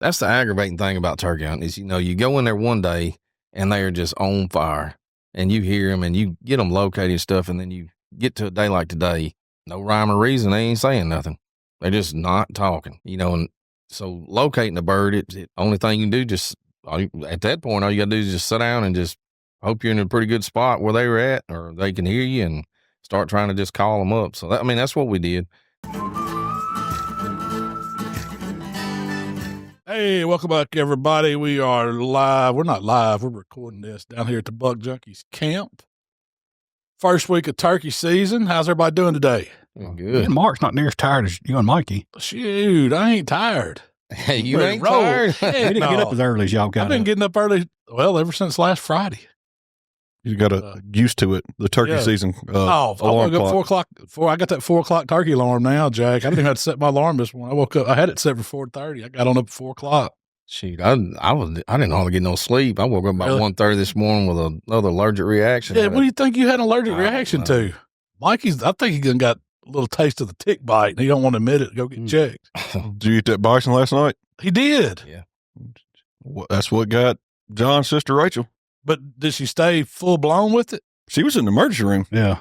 That's the aggravating thing about turkey hunting is, you go in there one day and they are just on fire and you hear them and you get them located and stuff. And then you get to a day like today, no rhyme or reason. They ain't saying nothing. They're just not talking, and so locating the bird, it's the only thing you can do. At that point, all you got to do is just sit down and just hope you're in a pretty good spot where they were at, or they can hear you and start trying to just call them up. So that's what we did. Hey, welcome back, everybody. We are live. We're not live. We're recording this down here at the Buck Junkies camp. First week of turkey season. How's everybody doing today? Good. And Mark's not near as tired as you and Mikey. Shoot, I ain't tired. Hey, you ain't tired? We didn't get up as early as y'all got. I've been getting up early, ever since last Friday. You got to used to it. The turkey season. I woke up 4 o'clock. I got that 4 o'clock turkey alarm now, Jack. I didn't even have to set my alarm this morning. I woke up. I had it set for 4:30. I got on up at 4 o'clock. Shoot, I didn't hardly get no sleep. I woke up about 1:30 this morning with another allergic reaction. Yeah, what do you think you had an allergic reaction to? Mikey's. I think he got a little taste of the tick bite, and he don't want to admit it. Go get checked. Did you eat that bison last night? He did. Yeah. That's what got John's sister Rachel. But did she stay full blown with it? She was in the emergency room. Yeah.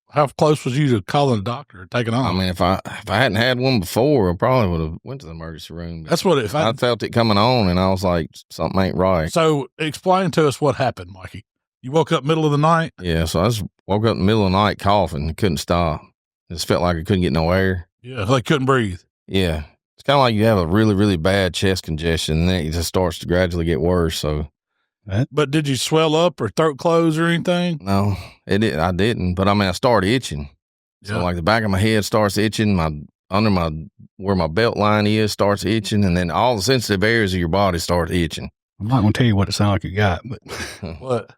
How close was you to calling a doctor or taking off? I mean, if I hadn't had one before, I probably would have went to the emergency room. That's what if I felt it coming on, and I was like, something ain't right. So explain to us what happened, Mikey. You woke up middle of the night? Yeah, so I just woke up in the middle of the night coughing and couldn't stop. It just felt like I couldn't get no air. Yeah, like couldn't breathe. Yeah. It's kind of like you have a really, really bad chest congestion, and then it just starts to gradually get worse, so. But did you swell up or throat close or anything? No, I didn't. But I started itching. So like the back of my head starts itching, where my belt line is starts itching, and then all the sensitive areas of your body start itching. I'm not going to tell you what it sounds like you got, but what?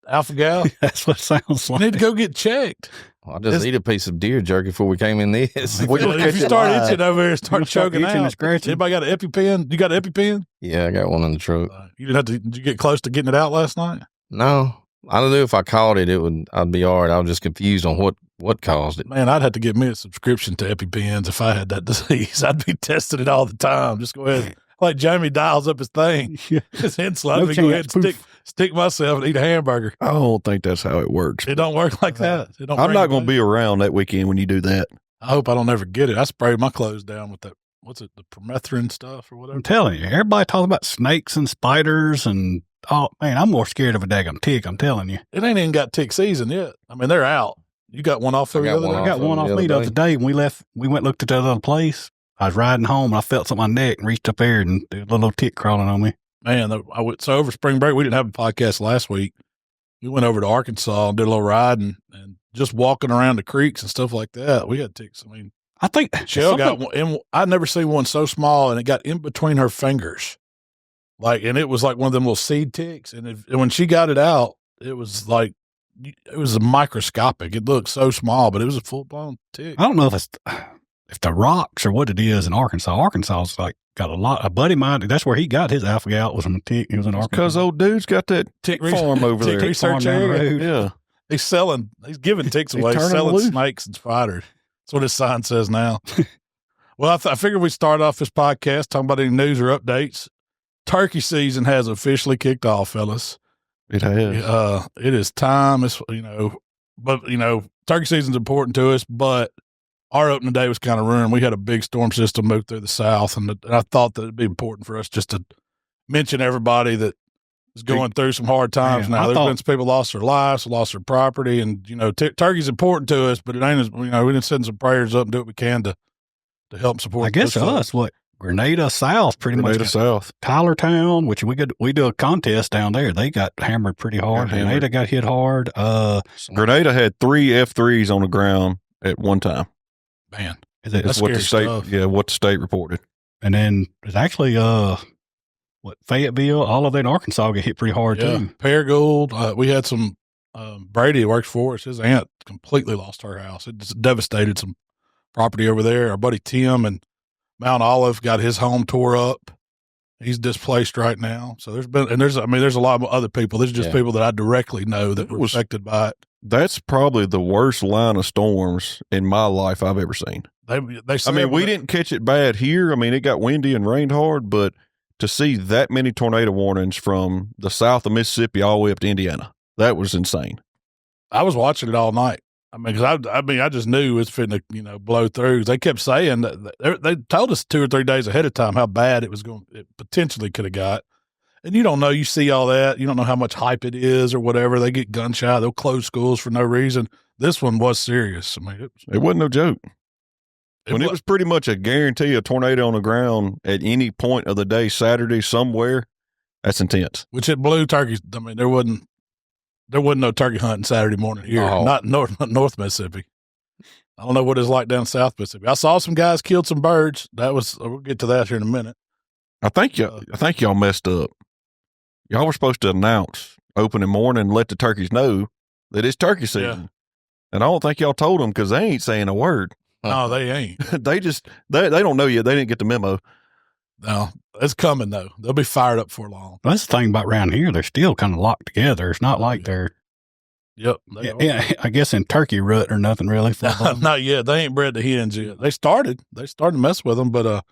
Alpha gal? That's what it sounds like. You need to go get checked. I just eat a piece of deer jerky before we came in this. If you start itching over here, start choking out. Anybody got an EpiPen? You got an EpiPen? Yeah, I got one in the truck. Did you get close to getting it out last night? No. I don't know if I caught it, I'd be all right. I was just confused on what caused it. Man, I'd have to get me a subscription to EpiPens if I had that disease. I'd be testing it all the time. Just go ahead. Like Jamie dials up his thing, his insulin. I'd go ahead and stick myself and eat a hamburger. I don't think that's how it works. It don't work like that. I'm not going to be around that weekend when you do that. I hope I don't ever get it. I sprayed my clothes down with that. What's it? The permethrin stuff or whatever. I'm telling you, everybody talks about snakes and spiders and I'm more scared of a daggum tick. I'm telling you, it ain't even got tick season yet. I mean, they're out. You got one off the other day. I got one off me the other day when we left. We went and looked at that other place. I was riding home and I felt something on my neck and reached up there and there was a little tick crawling on me. Man, so over spring break, we didn't have a podcast last week. We went over to Arkansas and did a little riding and just walking around the creeks and stuff like that. We had ticks. I mean, I think Shell got one. I'd never seen one so small and it got in between her fingers. And it was like one of them little seed ticks. And when she got it out, it was microscopic. It looked so small, but it was a full blown tick. I don't know if the rocks or what it is in Arkansas. Arkansas's like got a buddy of mine. That's where he got his alpha gal was from a tick. He was in Arkansas. Because old dude's got that tick farm over there. Tick research area. Yeah. He's giving ticks away, selling snakes and spiders. That's what his sign says now. Well, I figured we'd start off this podcast talking about any news or updates. Turkey season has officially kicked off, fellas. It has. It is time. Turkey season's important to us, but our opening day was kind of ruined. We had a big storm system move through the south, and I thought that it'd be important for us just to mention everybody that is going through some hard times now. There's been some people lost their lives, lost their property, and turkey's important to us, but it ain't as we didn't send some prayers up and do what we can to help support. I guess us, Grenada South, Grenada South, Tylertown, which we do a contest down there. They got hammered pretty hard. Grenada got hit hard. Grenada had 3 F3s on the ground at one time. Man, that's what the state. Stuff. Yeah, what the state reported. And then there's actually Fayetteville, all of that in Arkansas get hit pretty hard too. Paragould. We had some Brady works for us. His aunt completely lost her house. It just devastated some property over there. Our buddy Tim and Mount Olive got his home tore up. He's displaced right now. So there's a lot of other people. There's just people that I directly know that were affected by it. That's probably the worst line of storms in my life I've ever seen. We didn't catch it bad here. I mean, it got windy and rained hard, but to see that many tornado warnings from the south of Mississippi all the way up to Indiana. That was insane. I was watching it all night. I mean, because I just knew it was fitting to, blow through. They kept saying that they told us 2 or 3 days ahead of time how bad it potentially could have got. And you don't know. You see all that. You don't know how much hype it is or whatever. They get gun shy. They'll close schools for no reason. This one was serious. I mean, it wasn't no joke. It was pretty much a guarantee a tornado on the ground at any point of the day, Saturday, somewhere, that's intense. Which it blew turkeys. I mean, there wasn't no turkey hunting Saturday morning here, not North Mississippi. I don't know what it's like down South Mississippi. I saw some guys killed some birds. We'll get to that here in a minute. I think y'all messed up. Y'all were supposed to announce opening morning and let the turkeys know that it's turkey season. Yeah. And I don't think y'all told them because they ain't saying a word. No, they ain't. they don't know yet. They didn't get the memo. No, it's coming though. They'll be fired up for long. Well, that's the thing about around here. They're still kind of locked together. It's not like they're. Yep. Yeah, I guess in turkey rut or nothing really. Not yet. They ain't bred the hens yet. They started to mess with them, but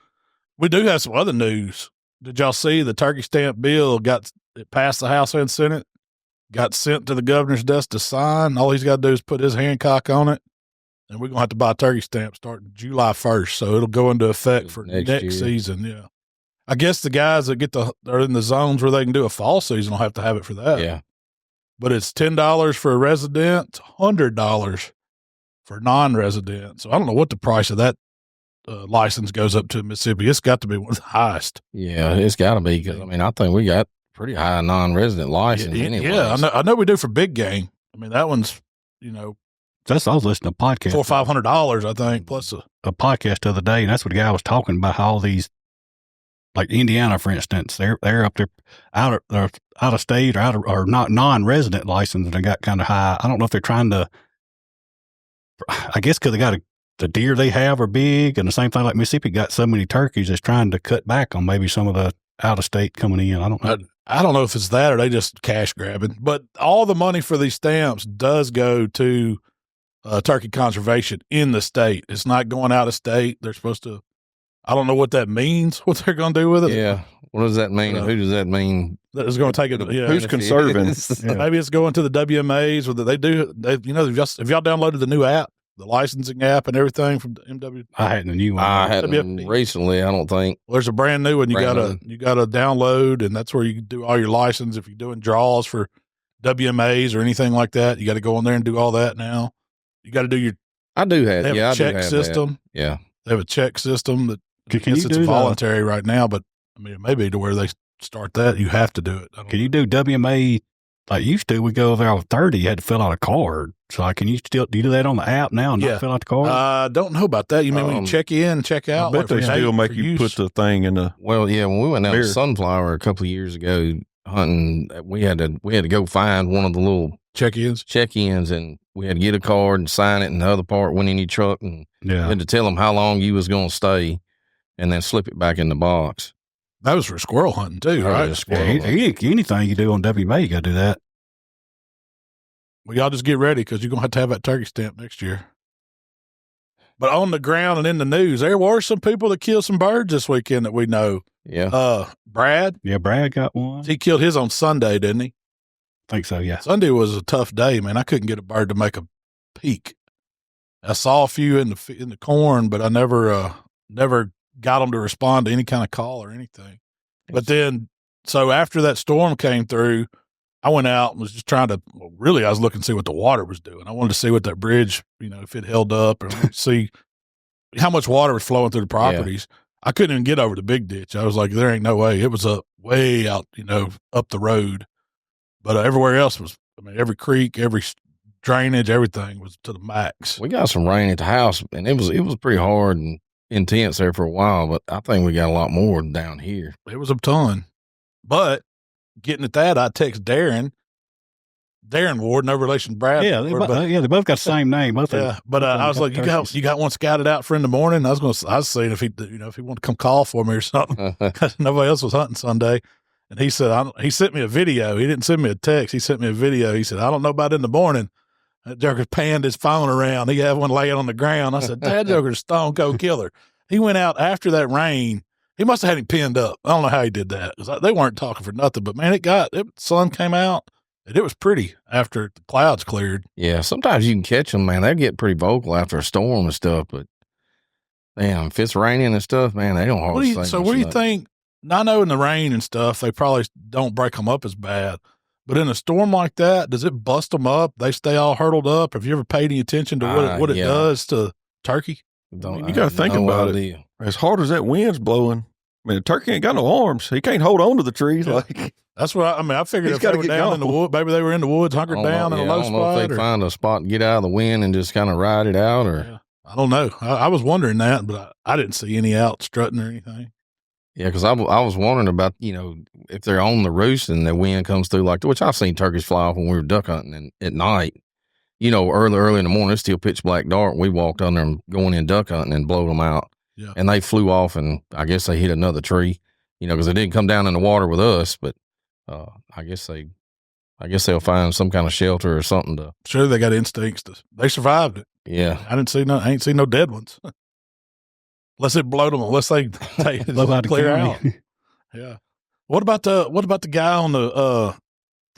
we do have some other news. Did y'all see the turkey stamp bill it passed the House and Senate, got sent to the governor's desk to sign? All he's got to do is put his Hancock on it, and we're going to have to buy turkey stamps starting July 1st, so it'll go into effect for next season, yeah. I guess the guys that are in the zones where they can do a fall season will have to have it for that. Yeah. But it's $10 for a resident, $100 for non-resident. So I don't know what the price of that license goes up to in Mississippi. It's got to be one of the highest. Yeah, it's got to be. Because, I think we got pretty high non-resident license anyway. Yeah, I know we do for big game. I mean, that one's, That's I was listening to a podcast. $400-500, I think, plus a podcast the other day, and that's what the guy was talking about. How all these, like Indiana, for instance, they're up there out of state or not non-resident license, and they got kind of high. I don't know if they're trying to. I guess because they got the deer they have are big, and the same thing like Mississippi got so many turkeys, is trying to cut back on maybe some of the out of state coming in. I don't know. I don't know if it's that or they just cash grabbing, but all the money for these stamps does go to turkey conservation in the state. It's not going out of state. They're supposed to. I don't know what that means. What they're going to do with it? Yeah. What does that mean? Who does that mean? That is going to take it. Yeah. Who's conserving? Maybe it's going to the WMAs. Or they do. Have y'all downloaded the new app, the licensing app, and everything from MW? I hadn't a new one. I hadn't recently. I don't think. Well, there's a brand new one. You got to download, and that's where you can do all your license. If you're doing draws for WMAs or anything like that, you got to go in there and do all that now. You got to do your. I do have. They have a check system. That. Yeah, they have a check system that. Can you do voluntary right now, but I mean, it may be to where they start that. You have to do it. Can you do WMA like used to? We go over there with 30. You had to fill out a card. So can you do you do that on the app now and not fill out the card? I don't know about that. You mean when you check in, check out? I bet they still make you put the thing in the. Well, yeah. When we went out to Sunflower a couple of years ago hunting, we had to go find one of the little check-ins, and we had to get a card and sign it, and the other part went in your truck, and you had to tell them how long you was going to stay. And then slip it back in the box. That was for squirrel hunting too, right? Anything you do on WMA, you got to do that. Well, y'all just get ready because you're going to have that turkey stamp next year. But on the ground and in the news, there were some people that killed some birds this weekend that we know. Yeah. Brad. Yeah, Brad got one. He killed his on Sunday, didn't he? I think so, yeah. Sunday was a tough day, man. I couldn't get a bird to make a peek. I saw a few in the corn, but I never got them to respond to any kind of call or anything. But then, so after that storm came through, I went out and was just trying to, I was looking to see what the water was doing. I wanted to see what that bridge, if it held up, or see how much water was flowing through the properties. Yeah. I couldn't even get over the big ditch. I was like, there ain't no way. It was way out, up the road. But everywhere else was, every creek, every drainage, everything was to the max. We got some rain at the house, and it was pretty hard and intense there for a while, but I think we got a lot more down here. It was a ton. But getting at that, I text Darren Ward, no relation to Brad. Yeah, they both got the same name. Both but I was like, you got one scouted out for in the morning. I was seeing if he wanted to come call for me or something, because nobody else was hunting Sunday. And he said, he sent me a video. He didn't send me a text. He sent me a video. He said, I don't know about in the morning. That joker panned his phone around. He had one laying on the ground. I said, that joker's a stone cold killer. He went out after that rain He must have had him pinned up. I don't know how he did that. 'Cause they weren't talking for nothing, but man, sun came out and it was pretty after the clouds cleared. Yeah, sometimes you can catch them, man. They get pretty vocal after a storm and stuff, but damn, if it's raining and stuff, man, they don't hardly say So much what do you nothing. think? I know in the rain and stuff, they probably don't break them up as bad. But in a storm like that, does it bust them up? They stay all hurtled up. Have you ever paid any attention to what it does to turkey? You got to think about it. As hard as that wind's blowing, I mean, the turkey ain't got no arms. He can't hold on to the trees. Like that's what I mean. I figured He's if they gotta were get down in the going. wood, maybe they were in the woods, hunkered down in a low I don't know spot. if they find a spot and get out of the wind and just kind of ride it out, or Yeah. I don't know. I was wondering that, but I didn't see any out strutting or anything. yeah, because I was wondering about if they're on the roost and the wind comes through which I've seen turkeys fly off when we were duck hunting at night. Early in the morning, it's still pitch black dark. We walked under them going in duck hunting and blow them out. Yeah. And they flew off, and I guess they hit another tree, because they didn't come down in the water with us, but I guess they'll find some kind of shelter or something to. Sure, they got instincts. They survived it. Yeah. I ain't seen no dead ones. Unless it blowed them, unless they Blow out the clear county. out. Yeah. What about the guy on the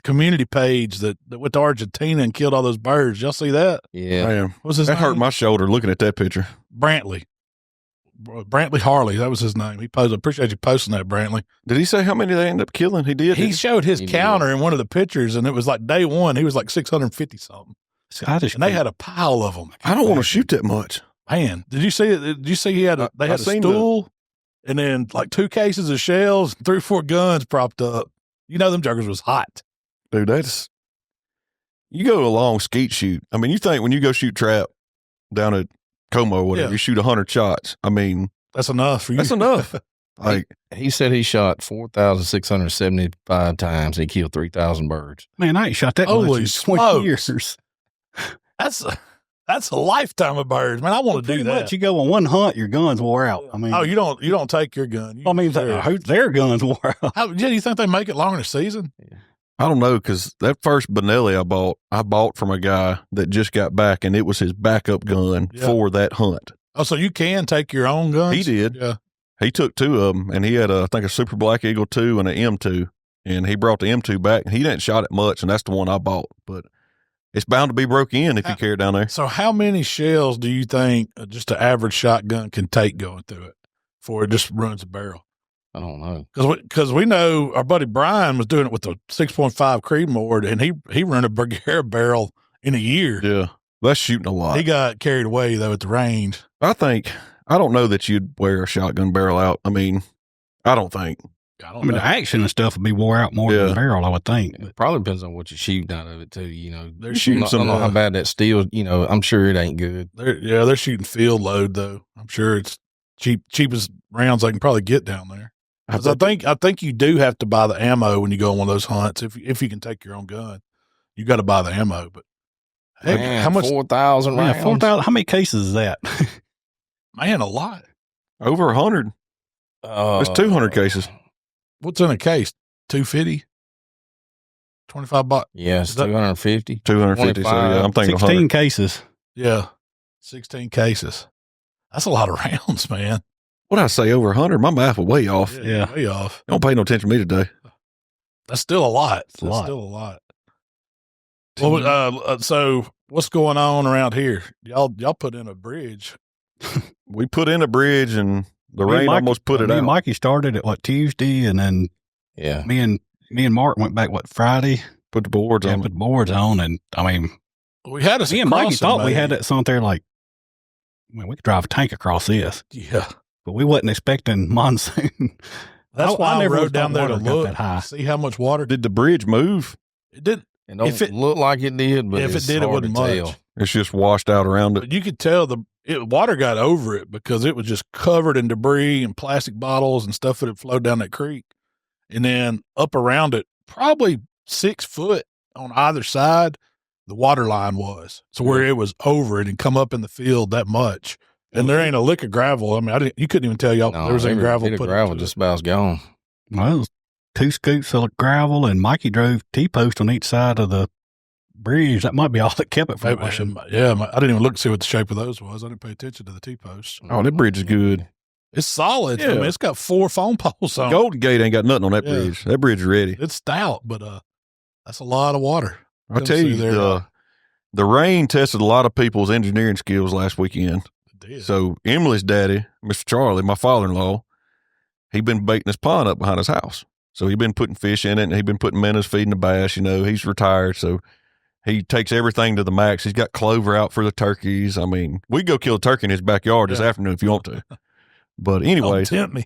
community page that went to Argentina and killed all those birds? Y'all see that? Yeah. man, What's his that name? hurt my shoulder looking at that picture. Brantley Harley. That was his name. I appreciate you posting that, Brantley. Did he say how many they ended up killing? He did. He showed his He did. counter in one of the pictures, and it was like day one. He was like 650 something, Scottish. and they had a pile of them. I don't want to shoot that much. Man, did you see it? Did you see they had a seen stool and then like 2 cases of shells, 3 or 4 guns propped up? Them jokers was hot. Dude, you go a long skeet shoot. I mean, you think when you go shoot trap down at Como or whatever, Yeah. you shoot 100 shots. I mean, That's enough for you. that's enough. Like, He said he shot 4,675 times. He killed 3,000 birds. Man, I ain't shot that Holy much in 20 smokes. years. That's a lifetime of birds, man. I want to do Pretty that. much, you go on one hunt, your guns wore out. I mean, You don't take your gun. their guns wore out. Do you think they make it longer in the season? I don't know, because that first Benelli I bought from a guy that just got back, and it was his backup gun Yeah. for that hunt. Oh, so you can take your own guns? He did. Yeah. He took 2 of them, and he had, I think, a Super Black Eagle 2 and an M2, and he brought the M2 back, and he didn't shot it much, and that's the one I bought. But it's bound to be broke in if you carry it down there. So how many shells do you think just an average shotgun can take going through it before it just runs the barrel? I don't know. Because we know our buddy Brian was doing it with the 6.5 Creedmoor, and he ran a Bergara barrel in a year. Yeah, that's shooting a lot. He got carried away, though, at the range. I don't know that you'd wear a shotgun barrel out. I mean, I don't think. I I don't mean, know. the action and stuff would be wore out more than Yeah. the barrel, I would think. It probably depends on what you're shooting out of it, too. They're shooting I don't know how bad that steel, I'm sure it ain't good. They're shooting field load, though. I'm sure it's cheapest rounds they can probably get down there. 'Cause I think you do have to buy the ammo when you go on one of those hunts. If you can take your own gun, you got to buy the ammo. But heck, Man, how much? 4,000 rounds? Yeah, 4,000. How many cases is that? Man, a lot. Over 100. There's 200 cases. What's in a case? 250, $25. Yes, Is that- 250. 250. So, yeah, I'm thinking 16 100. cases. Yeah, 16 cases. That's a lot of rounds, man. What I say, over 100? My math was way off. Yeah. way off. Don't pay no attention to me today. That's still a lot. a lot. Still a lot. Well, so what's going on around here? Y'all put in a bridge. We put in a bridge, and the Me and rain Mikey- almost put it me out. and Mikey started at Tuesday, and then Yeah. me and Mark went back Friday. Put the boards Yeah, on put it. boards on, and I mean, We had us. me and Mikey thought we had that something there like, we could drive a tank across this, Yeah, but we wasn't expecting monsoon. that's why I never rode down there to water got look, that high. see how much water. Did the bridge move? It did. It don't If it- look like it did, but if it it's did, it hard wasn't to much. tell. It's just washed out around it. But you could tell water got over it because it was just covered in debris and plastic bottles and stuff that had flowed down that creek. And then up around it, probably 6 foot on either side, the water line was. So where it was over it and come up in the field that much. And there ain't a lick of gravel. I mean, you couldn't even tell y'all No, there was any gravel the put gravel into just about gone. Well, it was 2 scoops of gravel, and Mikey drove T-post on each side of the bridge. That might be all that kept it from it. washing. Yeah, I didn't even look to see what the shape of those was. I didn't pay attention to the T-posts. Oh, that bridge is good. It's solid. Yeah. I mean, it's got 4 phone poles on it. Golden Gate ain't got nothing on that Yeah. bridge. That bridge is ready. It's stout, but that's a lot of water. I'll tell you, the rain tested a lot of people's engineering skills last weekend. It did. So Emily's daddy, Mr. Charlie, my father-in-law, he'd been baiting his pond up behind his house. So he'd been putting fish in it, and he'd been putting minnows, feeding the bass. You know, he's retired, so he takes everything to the max. He's got clover out for the turkeys. I mean, we go kill a turkey in his backyard this afternoon if you want to. But anyways, Don't tempt me.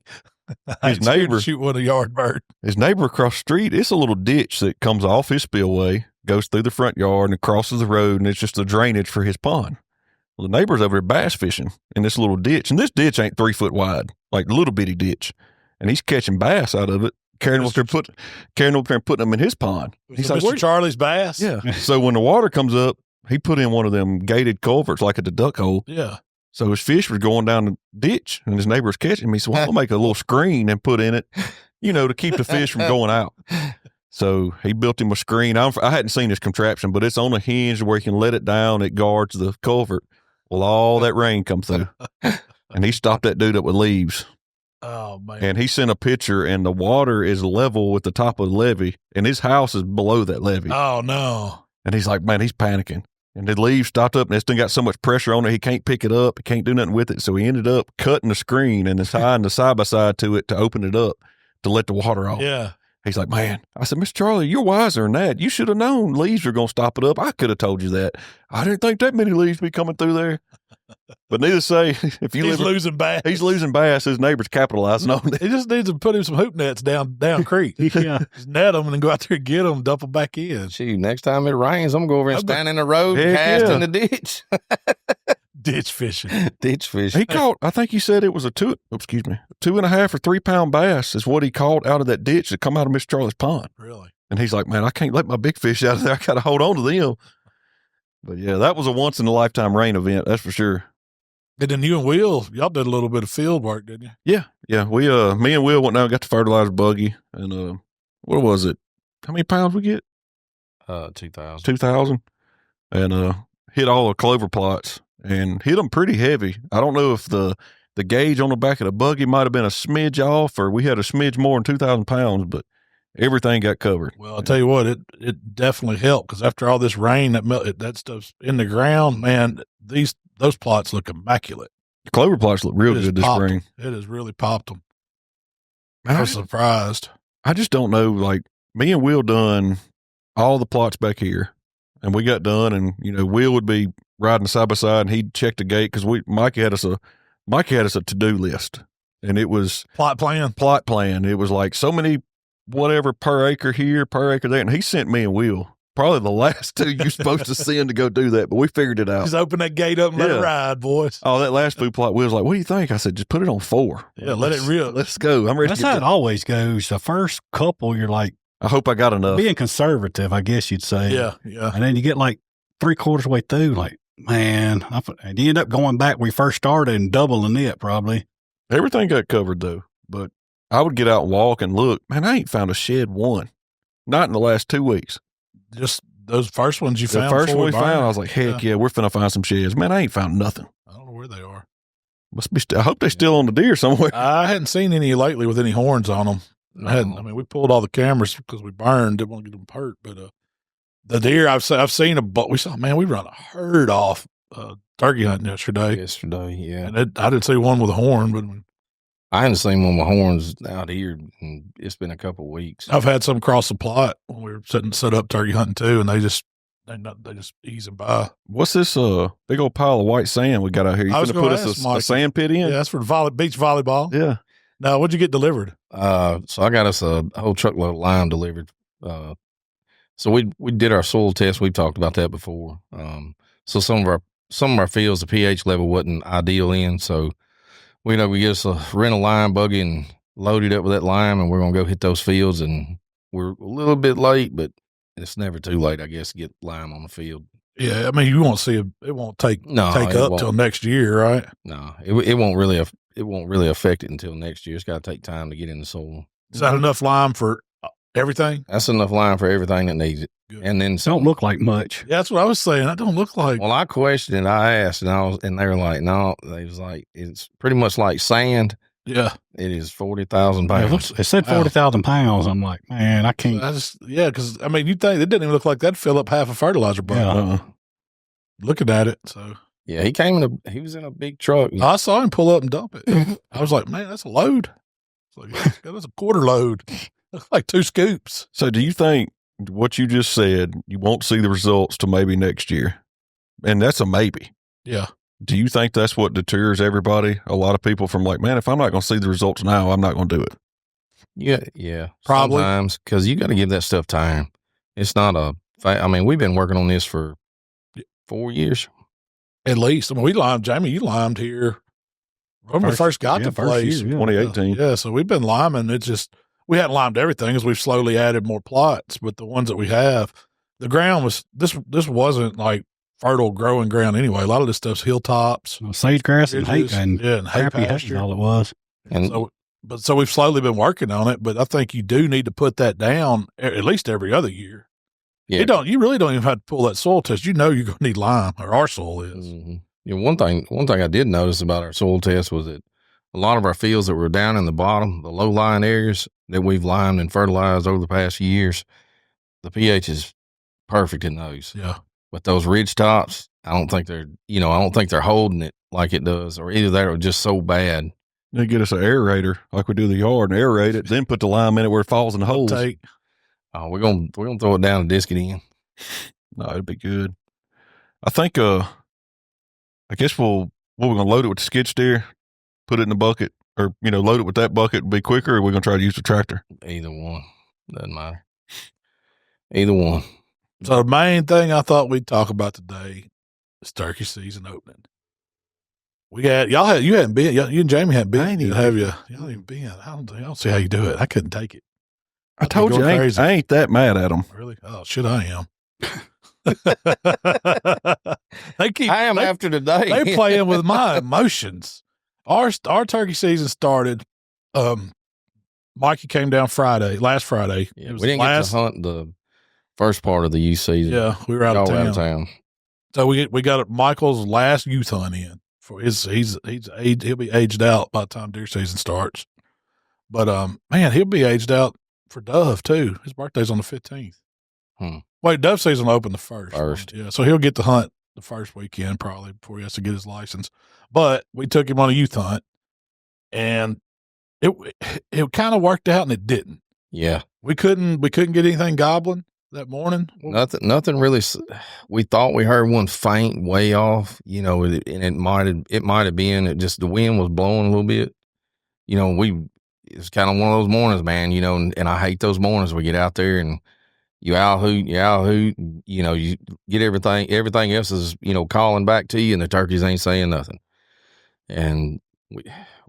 his neighbor shoot with a yard bird. His neighbor across the street, it's a little ditch that comes off his spillway, goes through the front yard, and crosses the road, and it's just the drainage for his pond. Well, the neighbor's over there bass fishing in this little ditch, and this ditch ain't 3 foot wide, like a little bitty ditch, and he's catching bass out of it, carrying them up there and putting them in his pond. He's like, Mr. Charlie's bass? Yeah. So when the water comes up, he put in one of them gated culverts like at the duck hole. Yeah. So his fish was going down the ditch, and his neighbor was catching him. He said, well, I'll make a little screen and put in it, to keep the fish from going out. So he built him a screen. I hadn't seen this contraption, but it's on a hinge where he can let it down. It guards the culvert. Well, all that rain come through. And he stopped that dude up with leaves. Oh, man. And he sent a picture, and the water is level with the top of the levee, and his house is below that levee. Oh, no. And he's like, man, he's panicking. And the leaves stopped up, and this thing got so much pressure on it, he can't pick it up. He can't do nothing with it. So he ended up cutting the screen and tying the side-by-side to it to open it up to let the water off. Yeah. He's like, man. I said, Mr. Charlie, you're wiser than that. You should have known leaves were going to stop it up. I could have told you that. I didn't think that many leaves would be coming through there. But needless to say, if you He's losing bass. He's losing bass. His neighbor's capitalizing on it. He just needs to put him some hoop nets down creek. Yeah. Just net them and then go out there and get them, dump them back in. Shoot, next time it rains, I'm going to go over and stand in the road and Heck cast yeah. in the ditch. Ditch fishing. Ditch fish. He caught, I think he said it was a 2.5 or 3 pound bass is what he caught out of that ditch that come out of Mr. Charlie's pond. Really? And he's like, man, I can't let my big fish out of there. I got to hold on to them. But yeah, that was a once in a lifetime rain event. That's for sure. And then you and Will, y'all did a little bit of field work, didn't you? Yeah. Yeah. We, me and Will went down and got the fertilizer buggy. And, what was it? How many pounds we get? 2,000. 2,000. And, hit all the clover plots and hit them pretty heavy. I don't know if the gauge on the back of the buggy might have been a smidge off, or we had a smidge more than 2,000 pounds, but everything got covered. Well, I'll tell you what, it definitely helped, because after all this rain, that stuff's in the ground, man, those plots look immaculate. The clover plots look real good this popped spring. them. It has really popped them. Man, I was surprised. I just don't know. Like, me and Will done all the plots back here, and we got done, and Will would be riding side by side, and he'd check the gate, because Mikey had us a to-do list, and it was Plot plan. It was like so many whatever per acre here, per acre there, and he sent me and Will probably the last 2 you're supposed to send to go do that, but we figured it out. Just open that gate up and let it ride, boys. Oh, that last food plot, Will was like, what do you think? I said, just put it on 4. Yeah, let it rip. Let's go. I'm ready That's to how get it always goes. The first couple, you're like I hope I got enough. being conservative, I guess you'd say. Yeah. And then you get like 3/4 way through, like, man, and you end up going back where you first started and doubling it probably. Everything got covered though, but I would get out and walk and look. Man, I ain't found a shed one. Not in the last 2 weeks. Just those first ones you The found. first one we before found, burned. I was like, heck yeah, we're finna find some sheds. Man, I ain't found nothing. I don't know where they are. Must be. I hope they're still on the deer somewhere. I hadn't seen any lately with any horns on them. I mean, we pulled all the cameras because we burned. Didn't want to get them hurt. But the deer, I've seen we run a herd off turkey hunting yesterday. Yeah. And I didn't see one with a horn, but I hadn't seen one with horns out here, and it's been a couple of weeks. I've had some cross the plot when we were set up turkey hunting too, and they just easing by. What's this big old pile of white sand we got out here? You I was finna put gonna us ask a Mikey. sand pit in? Yeah, that's for beach volleyball. Yeah. Now, what'd you get delivered? So I got us a whole truckload of lime delivered. So we did our soil test. We've talked about that before. So some of our fields, the pH level wasn't ideal in. So we get us a rental lime buggy and load it up with that lime, and we're gonna go hit those fields. And we're a little bit late, but it's never too late, I guess, to get lime on the field. Yeah, I mean, you won't see it won't take it up won't. till next year, right? No, it won't really affect it until next year. It's got to take time to get in the soil. Is that enough lime for everything? That's enough lime for everything that needs it. Good. And then Don't look like much. Yeah, that's what I was saying. That don't look like. Well, I questioned, I asked, and they were like, no. They was like, it's pretty much like sand, Yeah. It is 40,000 It, pounds. it said 40,000 pounds. I'm like, man, I can't. Because, I mean, you think it didn't even look like that'd fill up half a fertilizer bucket. Yeah. Looking at it. So Yeah, he was in a big truck. I saw him pull up and dump it. I was like, man, that's a load. It's like, that's a quarter load. That's like 2 scoops. So do you think what you just said, you won't see the results till maybe next year? And that's a maybe. Yeah. Do you think that's what deters everybody? A lot of people from like, man, if I'm not going to see the results now, I'm not going to do it. Yeah. Probably. Sometimes, because you got to give that stuff time. It's not I mean, we've been working on this for 4 years. At least. I mean, we limed, Jamie, you limed here when we first got the place. Year, 2018. Yeah, so we've been liming. It's just, we hadn't limed everything as we've slowly added more plots, but the ones that we have, the ground was, this wasn't like fertile growing ground anyway. A lot of this stuff's hilltops. Sagegrass and hay ridges, and hay crappy hay, pasture. all it was. And So we've slowly been working on it, but I think you do need to put that down at least every other year. yeah, You really don't even have to pull that soil test. You know you're going to need lime, or our soil is. mhm. Yeah, one thing I did notice about our soil test was that a lot of our fields that were down in the bottom, the low-lying areas that we've limed and fertilized over the past years, the pH is perfect in those. Yeah. But those ridge tops, I don't think they're holding it like it does, or either that or just so bad. They get us an aerator like we do the yard and aerate it, then put the lime in it where it falls in the holes. Take. We're gonna throw it down and disc it in. No, it'd be good. I think, I guess we're going to load it with the skid steer, put it in the bucket, or, load it with that bucket, be quicker, or we're going to try to use the tractor. Either one. Doesn't matter. Either one. So the main thing I thought we'd talk about today is turkey season opening. You hadn't been, you and Jamie hadn't been, have you? You haven't even been. I don't see how you do it. I couldn't take it. I told you, I ain't that mad at them. Really? Oh, shit, I am. After today. They playing with my emotions. Our turkey season started. Mikey came down last Friday. Yeah, we didn't get to hunt the first part of the youth season. Yeah, we were out of town. So we got Michael's last youth hunt in for he'll be aged out by the time deer season starts. But man, he'll be aged out for dove too. His birthday's on the 15th. Wait, dove season will open the first. Yeah, so he'll get to hunt the first weekend probably before he has to get his license. But we took him on a youth hunt, and it kind of worked out, and it didn't. Yeah, we couldn't get anything gobbling that morning. Nothing really. We thought we heard one faint way off, and it might have been it just the wind was blowing a little bit. It's kind of one of those mornings, man. And I hate those mornings we get out there and you owl hoot, you get everything else is calling back to you, and the turkeys ain't saying nothing. And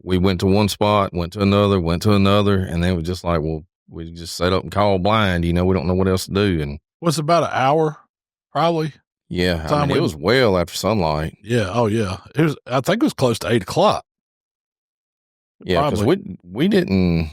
we went to one spot, went to another, and then it was just like, well, we just set up and call blind. We don't know what else to do. And was about an hour, probably. Yeah, it was well after sunlight. Yeah, oh yeah, I think it was close to 8:00. Yeah, because we didn't.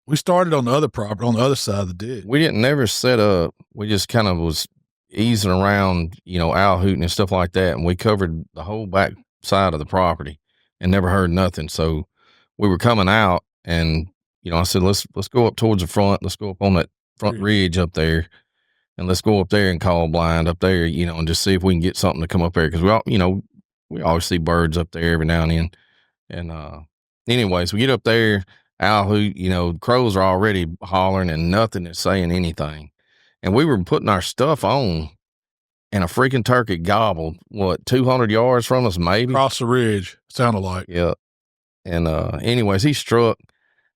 We started on the other property, on the other side of the ditch. We didn't never set up. We just kind of was easing around, owl hooting and stuff like that, and we covered the whole back side of the property and never heard nothing. So we were coming out, and I said, let's go up towards the front. Let's go up on that front ridge up there, and let's go up there and call blind up there, and just see if we can get something to come up there, because we always see birds up there every now and then. And anyways, we get up there. Owl hoot, crows are already hollering and nothing is saying anything. And we were putting our stuff on, and a freaking turkey gobbled, 200 yards from us, maybe? Across the ridge, sounded like. Yeah. And anyways, he struck.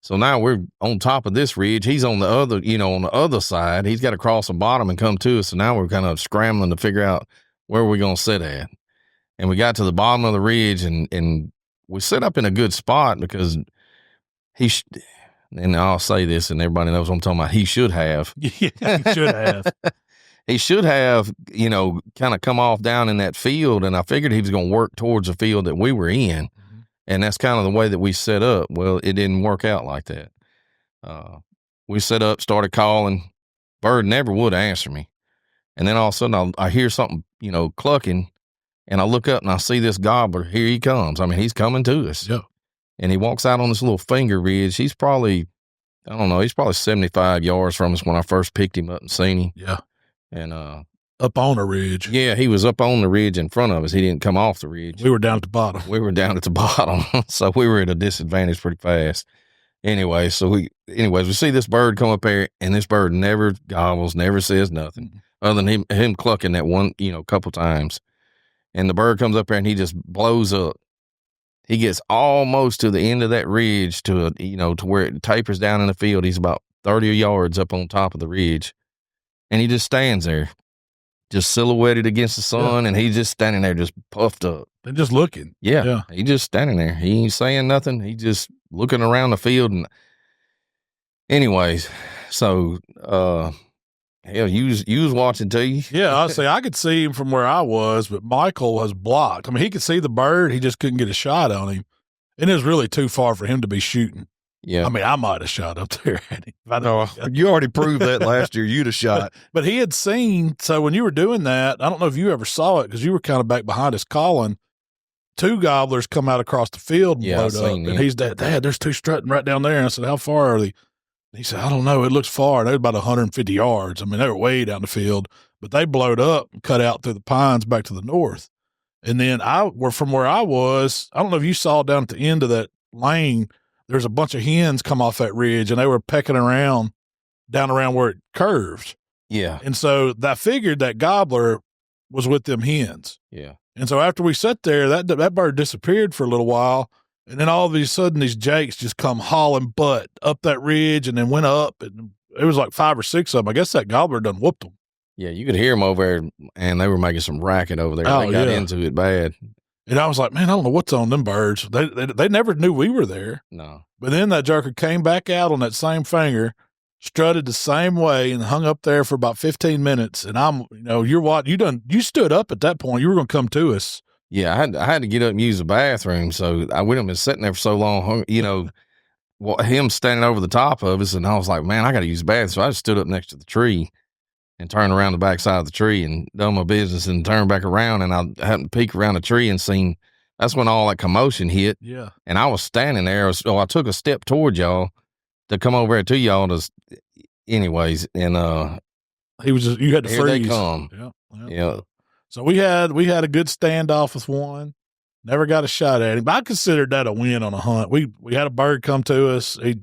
So now we're on top of this ridge. He's on the other, on the other side. He's got to cross the bottom and come to us. So now we're kind of scrambling to figure out where we're going to sit at. And we got to the bottom of the ridge, and we set up in a good spot because and I'll say this, and everybody knows what I'm talking about. He should have. Yeah, he should have. He should have, kind of come off down in that field, and I figured he was going to work towards the field that we were in, and that's kind of the way that we set up. Well, it didn't work out like that. We set up, started calling. Bird never would answer me, and then all of a sudden I hear something, clucking, and I look up and I see this gobbler. Here he comes. I mean, he's coming to us. Yeah. and he walks out on this little finger ridge. He's probably 75 yards from us when I first picked him up and seen him. Yeah. And up on a ridge. Yeah, he was up on the ridge in front of us. He didn't come off the ridge. We were down at the bottom. So we were at a disadvantage pretty fast. Anyway, we see this bird come up there, and this bird never gobbles, never says nothing other than him clucking that one, couple times. And the bird comes up there and he just blows up. He gets almost to the end of that ridge to where it tapers down in the field. He's about 30 yards up on top of the ridge, and he just stands there, just silhouetted against the sun, and he's just standing there, just puffed up. And just looking. Yeah. He just standing there. He ain't saying nothing. He just looking around the field. And anyways, so you was watching too. Yeah, I could see him from where I was, but Michael was blocked. I mean, he could see the bird. He just couldn't get a shot on him. And it was really too far for him to be shooting. Yeah. I mean, I might have shot up there. No, you already proved that last year. You'd have shot. But he had seen, so when you were doing that, I don't know if you ever saw it because you were kind of back behind us calling. 2 gobblers come out across the field and load up. And he's Dad, there's 2 strutting right down there. And I said, how far are they? And he said, I don't know. It looks far. They're about 150 yards. I mean, they were way down the field, but they blowed up and cut out through the pines back to the north. And then from where I was, I don't know if you saw down at the end of that lane, there's a bunch of hens come off that ridge and they were pecking around down around where it curves. Yeah. And so I figured that gobbler was with them hens. Yeah. And so after we sat there, that bird disappeared for a little while. And then all of a sudden, these jakes just come hauling butt up that ridge and then went up. And it was like 5 or 6 of them. I guess that gobbler done whooped them. Yeah, you could hear them over there, and they were making some racket over there. They got into it bad. And I was like, man, I don't know what's on them birds. They never knew we were there. No. But then that jerker came back out on that same finger, strutted the same way, and hung up there for about 15 minutes. And you stood up at that point. You were going to come to us. Yeah, I had to get up and use the bathroom. So I wouldn't have been sitting there for so long, him standing over the top of us. And I was like, man, I got to use the bathroom. So I just stood up next to the tree and turned around the backside of the tree and done my business and turned back around. And I happened to peek around the tree and seen, that's when all that commotion hit. Yeah. And I was standing there. I took a step toward y'all to come over there to y'all anyways. And, he was you had to here freeze. They come. Yeah. So we had a good standoff with one. Never got a shot at him. But I considered that a win on a hunt. We had a bird come to us. He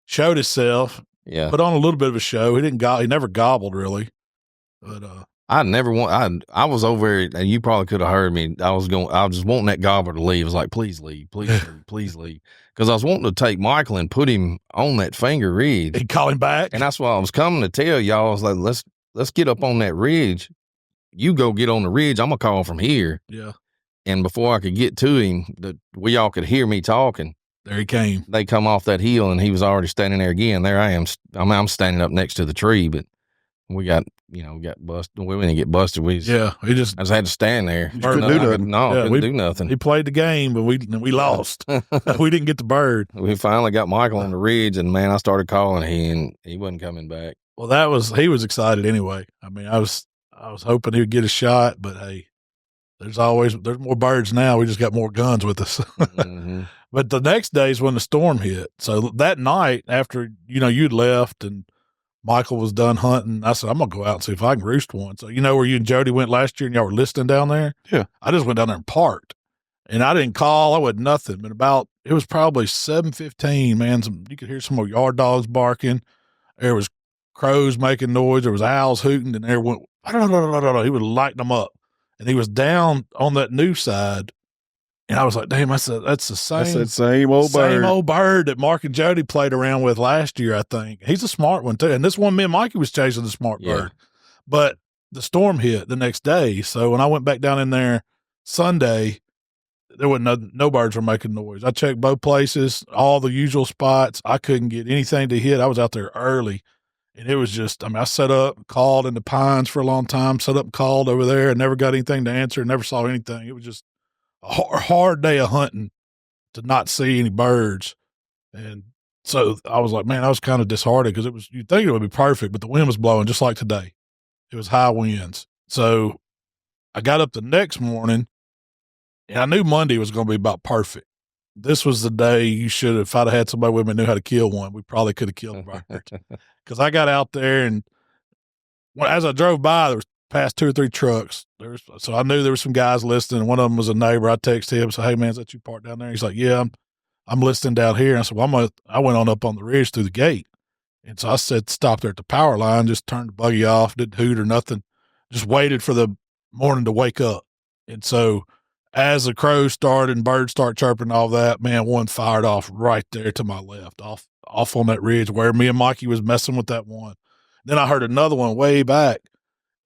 showed himself. Yeah. Put on a little bit of a show. He never gobbled really. But I was over there, and you probably could have heard me. I was just wanting that gobbler to leave. I was like, please leave, please leave, please leave. Because I was wanting to take Michael and put him on that finger ridge. He'd call him back. And that's why I was coming to tell y'all. I was like, let's get up on that ridge. You go get on the ridge. I'm going to call from here. Yeah. And before I could get to him, we all could hear me talking. There he came. They come off that hill, and he was already standing there again. There I am. I'm standing up next to the tree, but we got busted. We didn't get busted. I just had to stand there. Couldn't do nothing. Couldn't do nothing. He played the game, but we lost. We didn't get the bird. We finally got Michael on the ridge, and man, I started calling him, and he wasn't coming back. Well, he was excited anyway. I mean, I was hoping he would get a shot, but hey, there's more birds now. We just got more guns with us. Mm-hmm. But the next day is when the storm hit. So that night after, you'd left and Michael was done hunting, I said, I'm going to go out and see if I can roost one. So where you and Jody went last year and y'all were listening down there? Yeah. I just went down there and parked. And I didn't call. I wasn't nothing. But it was probably 7:15, man. You could hear some more yard dogs barking. There was crows making noise. There was owls hooting. And there went, he was lighting them up. And he was down on that new side. And I was like, damn, I said, that's the same. That's that same old bird that Mark and Jody played around with last year, I think. He's a smart one, too. And this one, me and Mikey was chasing the smart bird. But the storm hit the next day. So when I went back down in there Sunday, there wasn't no birds were making noise. I checked both places, all the usual spots. I couldn't get anything to hit. I was out there early. And it was just, I set up, called in the pines for a long time, set up and called over there and never got anything to answer, never saw anything. It was just a hard day of hunting to not see any birds. And so I was like, man, I was kind of disheartened because you'd think it would be perfect, but the wind was blowing just like today. It was high winds. So I got up the next morning and I knew Monday was going to be about perfect. this was the day you should have, if I'd have had somebody with me who knew how to kill one, we probably could have killed a bird. Because I got out there, and as I drove by, there was past 2 or 3 trucks. So I knew there were some guys listening, and one of them was a neighbor. I texted him, said, "Hey, man, is that you parked down there?" He's like, "Yeah, I'm listening down here." And I said, "Well, I went on up on the ridge through the gate." And so I said, "Stop there at the power line, just turned the buggy off, didn't hoot or nothing, just waited for the morning to wake up." And so as the crows started and birds start chirping and all that, man, one fired off right there to my left, off on that ridge where me and Mikey was messing with that one. Then I heard another one way back.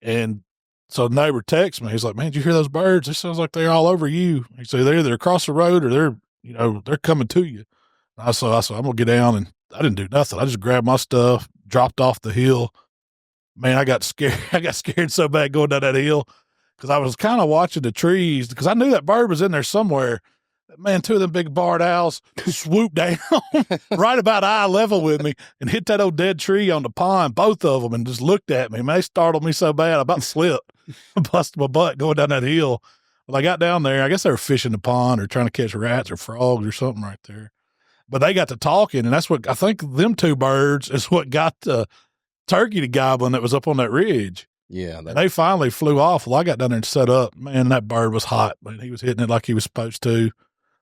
And so the neighbor texts me. He's like, "Man, did you hear those birds? It sounds like they're all over you." He said, "They're either across the road or they're coming to you." And I said, "I'm going to get down." And I didn't do nothing. I just grabbed my stuff, dropped off the hill. Man, I got scared. I got scared so bad going down that hill because I was kind of watching the trees because I knew that bird was in there somewhere. Man, 2 of them big barred owls swooped down right about eye level with me and hit that old dead tree on the pond, both of them, and just looked at me. Man, they startled me so bad, I about slipped. I busted my butt going down that hill. Well, I got down there. I guess they were fishing the pond or trying to catch rats or frogs or something right there. But they got to talking, and that's what I think them 2 birds is what got the turkey to gobbling that was up on that ridge. Yeah. And they finally flew off. Well, I got down there and set up. Man, that bird was hot. Man, he was hitting it like he was supposed to.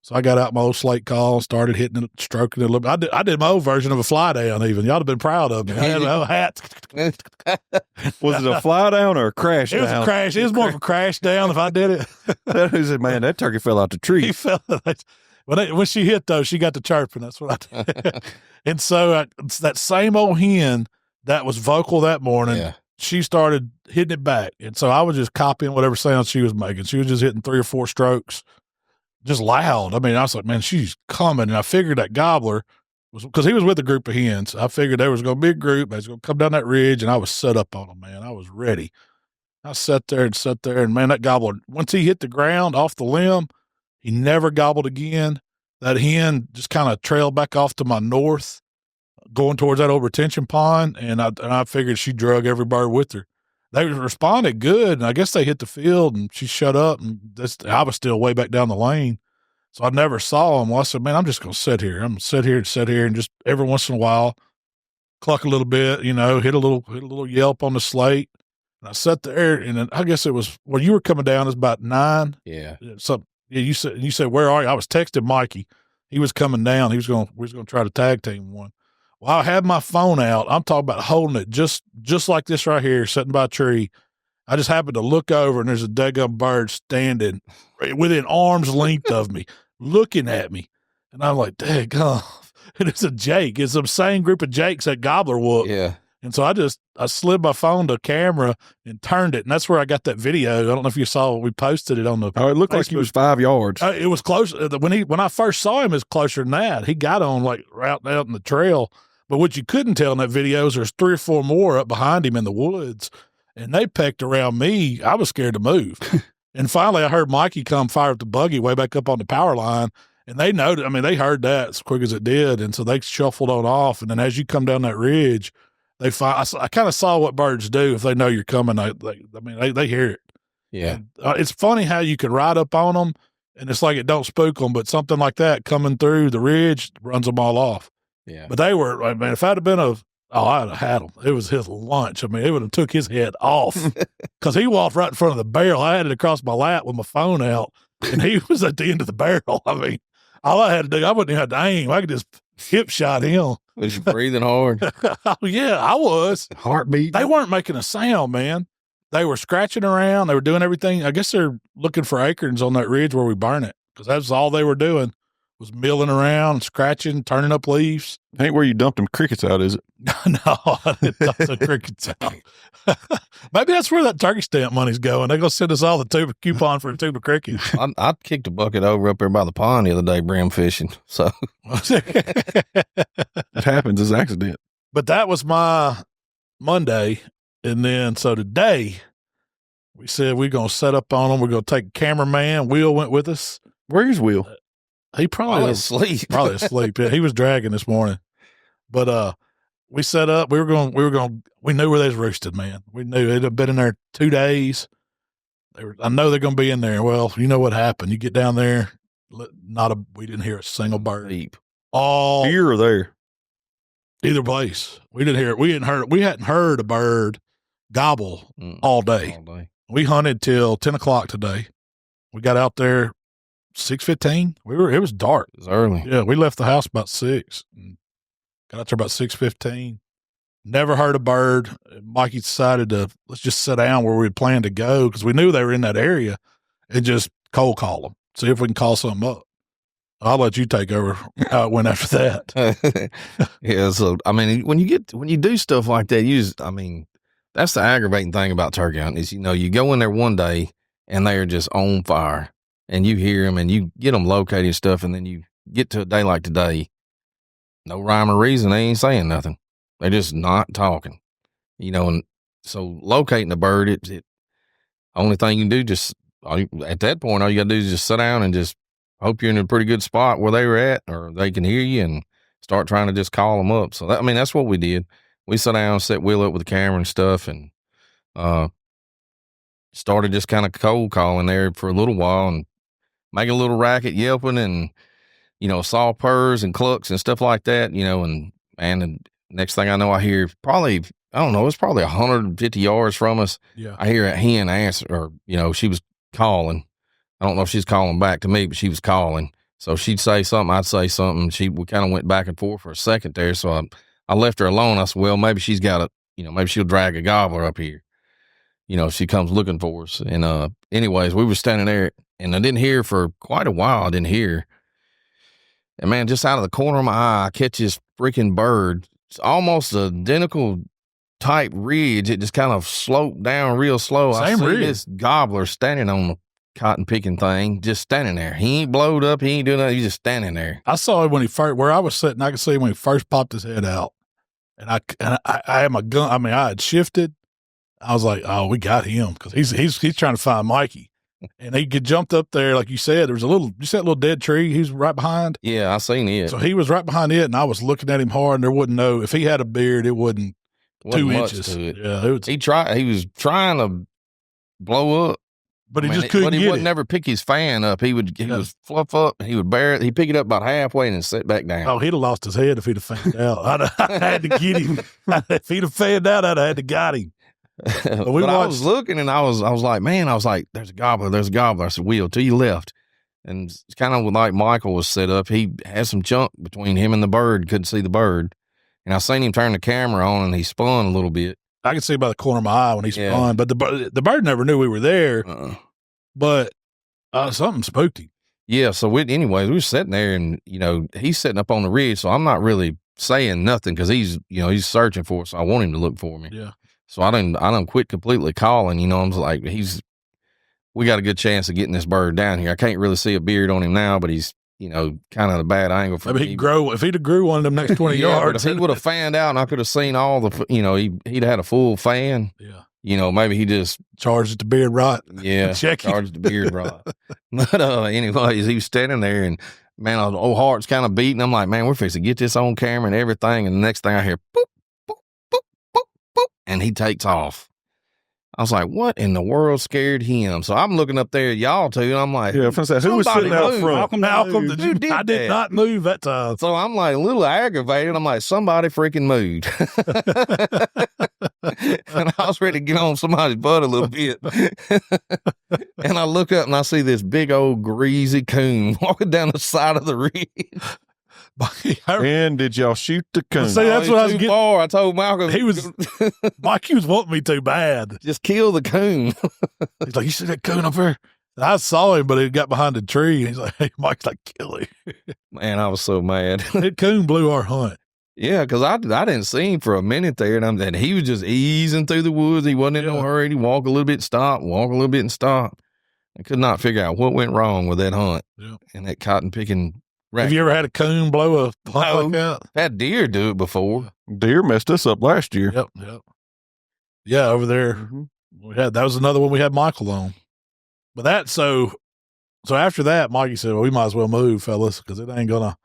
So I got out my old slate call, started hitting it, stroking it a little bit. I did my old version of a fly down even. Y'all have been proud of me. I had my old hat. Was it a fly down or a crash down? It was a crash. It was more of a crash down if I did it. He said, "Man, that turkey fell out the tree." He fell. When she hit, though, she got to chirping. That's what I did. And so that same old hen that was vocal that morning, she started hitting it back. And so I was just copying whatever sound she was making. She was just hitting 3 or 4 strokes. Just loud. I mean, I was like, man, she's coming. And I figured that gobbler was, because he was with a group of hens. I figured there was going to be a group. They was going to come down that ridge, and I was set up on them, man. I was ready. I sat there, and man, that gobbler, once he hit the ground off the limb, he never gobbled again. That hen just kind of trailed back off to my north, going towards that old retention pond, and I figured she drug every bird with her. They responded good, and I guess they hit the field, and she shut up, and I was still way back down the lane, so I never saw them. Well, I said, man, I'm just going to sit here. I'm going to sit here, and just every once in a while, cluck a little bit, hit a little yelp on the slate. And I sat there, and then I guess it was, well, you were coming down, it was about 9. Yeah. You said, "Where are you?" I was texting Mikey. He was coming down. We was going to try to tag team one. Well, I had my phone out. I'm talking about holding it just like this right here, sitting by a tree. I just happened to look over, and there's a daggum bird standing within arm's length of me, looking at me. And I'm like, daggum. And it's a Jake. It's the same group of Jakes that gobbler whooped. Yeah. And so I slid my phone to camera and turned it, and that's where I got that video. I don't know if you saw it. We posted it on the Oh, it looked like he was 5 yards. It was close. When I first saw him, it was closer than that. He got on like right out in the trail. But what you couldn't tell in that video is there's 3 or 4 more up behind him in the woods, and they pecked around me. I was scared to move. And finally, I heard Mikey come fire up the buggy way back up on the power line, and they noted. I mean, they heard that as quick as it did, and so they shuffled on off. And then as you come down that ridge, I kind of saw what birds do if they know you're coming. They hear it. Yeah. And, it's funny how you can ride up on them, and it's like it don't spook them, but something like that coming through the ridge runs them all off. Yeah. But they were, I mean, if I'd have been I'd have had him. It was his lunch. I mean, it would have took his head off because he walked right in front of the barrel. I had it across my lap with my phone out, and he was at the end of the barrel. I mean, all I had to do, I wouldn't even have to aim. I could just hip shot him. Was you breathing hard? Oh, yeah, I was. Heartbeat. They weren't making a sound, man. They were scratching around. They were doing everything. I guess they're looking for acorns on that ridge where we burn it, because that's all they were doing was milling around, scratching, turning up leaves. Ain't where you dumped them crickets out, is it? No, I didn't dump the crickets out. Maybe that's where that turkey stamp money's going. They're going to send us all the coupon for a tube of crickets. I kicked a bucket over up there by the pond the other day, brim fishing. So It happens as an accident. But that was my Monday. And then, so today, we said we're going to set up on them. We're going to take a cameraman. Will went with us. Where's Will? He probably asleep. Probably asleep. Yeah, he was dragging this morning. But we set up. We knew where they was roosted, man. We knew it had been in there 2 days. I know they're going to be in there. Well, you know what happened. You get down there, We didn't hear a single bird. Deep. All Here or there? either place. We didn't hear it. We hadn't heard a bird gobble all day. All day. We hunted till 10 o'clock today. We got out there 6:15. It was dark. It was early. Yeah, we left the house about 6. And got out there about 6:15. Never heard a bird. Mikey decided let's just sit down where we had planned to go because we knew they were in that area and just cold call them. See if we can call something up. I'll let you take over how it went after that. Yeah. So, I mean, when you do stuff like that, that's the aggravating thing about turkey hunting is, you go in there one day and they are just on fire and you hear them and you get them located and stuff. And then you get to a day like today, no rhyme or reason. They ain't saying nothing. They're just not talking, and so locating the bird, it only thing you can do at that point, all you gotta do is just sit down and just hope you're in a pretty good spot where they were at, or they can hear you and start trying to just call them up. So that's what we did. We sat down, set Will up with the camera and stuff, and started just kind of cold calling there for a little while and making a little racket, yelping and, saw purrs and clucks and stuff like that, and next thing I know, I hear probably, I don't know, it's probably 150 yards from us. Yeah. I hear a hen answer, or, she was calling. I don't know if she's calling back to me, but she was calling. So she'd say something, I'd say something. We kind of went back and forth for a second there. So I left her alone. I said, well, maybe she's got maybe she'll drag a gobbler up here, if she comes looking for us. And anyways, we were standing there and I didn't hear for quite a while. I didn't hear. And man, just out of the corner of my eye, I catch this freaking bird. It's almost identical type ridge. It just kind of sloped down real slow. I see this gobbler standing on the cotton picking thing, just standing there. He ain't blowed up. He ain't doing nothing. He's just standing there. I saw him when he first, where I was sitting, I could see him when he first popped his head out. And I had my gun. I had shifted. I was like, oh, we got him. Cause he's trying to find Mikey. And he jumped up there. Like you said, there was you said a little dead tree. He was right behind. Yeah, I seen it. So he was right behind it. And I was looking at him hard and there wasn't if he had a beard, it wasn't 2 inches. To it. Yeah. He was trying to blow up. But he just couldn't But he get wouldn't it. never pick his fan up. He would fluff up. He would bear it. He'd pick it up about halfway and then sit back down. Oh, he'd have lost his head if he'd have fanned out. I had to get him. If he'd have fanned out, I'd have had to got him. But I was looking and I was like, man, there's a gobbler. There's a gobbler. I said, Will, to your left. And it's kind of like Michael was set up. He had some chunk between him and the bird. Couldn't see the bird. And I seen him turn the camera on and he spun a little bit. I could see by the corner of my eye when he spun, but the bird never knew we were there. But something spooked him. Yeah. So we were sitting there and, he's sitting up on the ridge. So I'm not really saying nothing because he's searching for us. So I want him to look for me. Yeah. So I didn't quit completely calling, I'm like, we got a good chance of getting this bird down here. I can't really see a beard on him now, but he's, kind of a bad angle for me. Maybe if he'd have grew one of them next 20 yards. If he would have fanned out and I could have seen all the, he'd had a full fan. Yeah. Maybe he just charged at the beard rot. Yeah. Charged the beard rot. But anyways, he was standing there and man, my old heart's kind of beating. I'm like, man, we're fixing to get this on camera and everything. And the next thing I hear, boop, boop, boop, boop, boop, and he takes off. I was like, what in the world scared him? So I'm looking up there at y'all two, and I'm like, yeah, who was sitting out front? Malcom, I did not move that time. So I'm like a little aggravated. I'm like, somebody freaking moved. And I was ready to get on somebody's butt a little bit. And I look up and I see this big old greasy coon walking down the side of the ridge. And did y'all shoot the coon? See, that's what I was getting. Far. I told Malcolm Mikey was wanting me too bad. Just kill the coon. He's like, you see that coon up there? And I saw him, but he got behind a tree. And he's like, hey, Mike's like, kill him. Man, I was so mad. That coon blew our hunt. Yeah, because I didn't see him for a minute there, and he was just easing through the woods. He wasn't in no hurry. He'd walk a little bit, stop, walk a little bit, and stop. I could not figure out what went wrong with that hunt and that cotton picking. Have you ever had a coon blow a hunt like that? I've had deer do it before. Deer messed us up last year. Yep. Yeah, over there that was another one we had Michael on. But so after that, Mikey said, "Well, we might as well move, fellas, because it ain't gonna."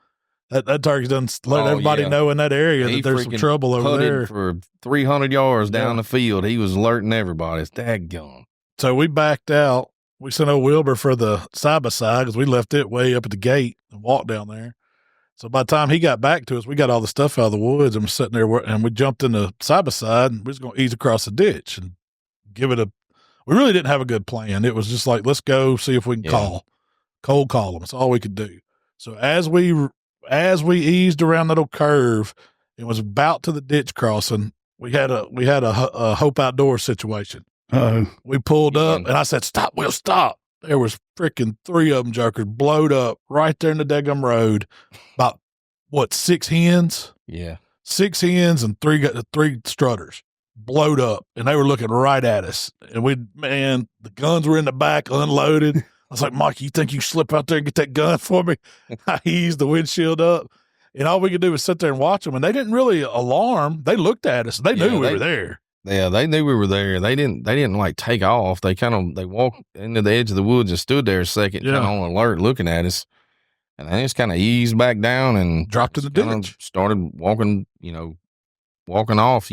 That turkey doesn't let everybody know in that area that there's some trouble over there. For 300 yards down the field, he was alerting everybody. It's daggone. So we backed out we sent old Wilbur for the side-by-side because we left it way up at the gate and walked down there. So by the time he got back to us, we got all the stuff out of the woods and we're sitting there and we jumped in the side-by-side and we was going to ease across the ditch and give it we really didn't have a good plan. It was just like, let's go see if we can cold call them. That's all we could do. So as we eased around that little curve, it was about to the ditch crossing. We had a Hope Outdoor situation. We pulled up and I said, stop, Will, stop. There was freaking 3 of them jokers blowed up right there in the daggum road. About, 6 hens? Yeah. 6 hens and 3 strutters blowed up, and they were looking right at us. And the guns were in the back unloaded. I was like, Mikey, you think you slip out there and get that gun for me? I eased the windshield up, and all we could do was sit there and watch them. And they didn't really alarm. They looked at us. They knew we were there. Yeah, they knew we were there. They didn't like take off. They walked into the edge of the woods and stood there a second, kind of on alert, looking at us. And they just kind of eased back down and dropped in the ditch. Started walking off,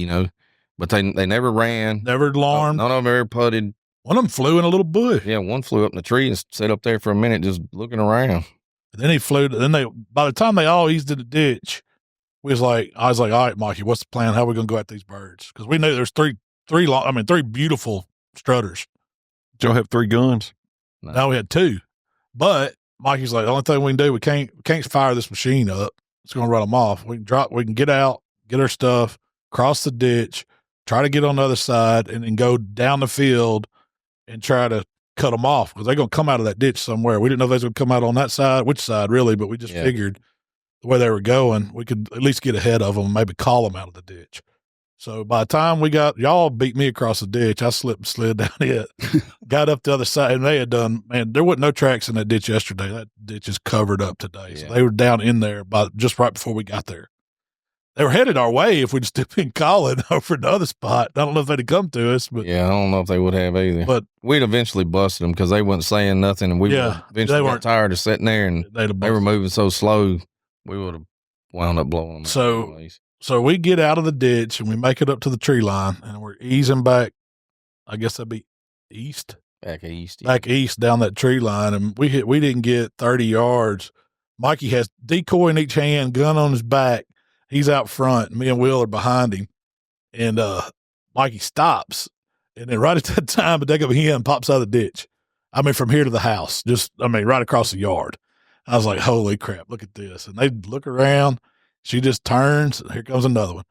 But they never ran. Never alarmed. None of them ever putted. One of them flew in a little bush. Yeah, one flew up in the tree and sat up there for a minute just looking around. And then he flew. By the time they all eased in the ditch, I was like, all right, Mikey, what's the plan? How are we going to go at these birds? Because we knew there's three beautiful strutters. Did y'all have 3 guns? No, we had 2. But Mikey's like, the only thing we can do, we can't fire this machine up. It's going to run them off. We can get out, get our stuff, cross the ditch, try to get on the other side, and then go down the field and try to cut them off because they're going to come out of that ditch somewhere. We didn't know if they was going to come out on that side, which side really, but we just figured the way they were going, we could at least get ahead of them and maybe call them out of the ditch. So by the time y'all beat me across the ditch, I slipped and slid down it, got up the other side, and they had done, man, there wasn't no tracks in that ditch yesterday. That ditch is covered up today. So they were down in there just right before we got there. They were headed our way if we'd just been calling over the other spot. I don't know if they'd have come to us, but I don't know if they would have either. But we'd eventually busted them because they wasn't saying nothing, and we eventually got tired of sitting there, and they were moving so slow, we would have wound up blowing them. So we get out of the ditch and we make it up to the tree line, and we're easing back. I guess that'd be east. Back east down that tree line, and we didn't get 30 yards. Mikey has decoy in each hand, gun on his back. He's out front. Me and Will are behind him. And Mikey stops. And then right at that time, a daggum hen pops out of the ditch. I mean, from here to the house, right across the yard. I was like, holy crap, look at this. And they look around. She just turns. Here comes another one.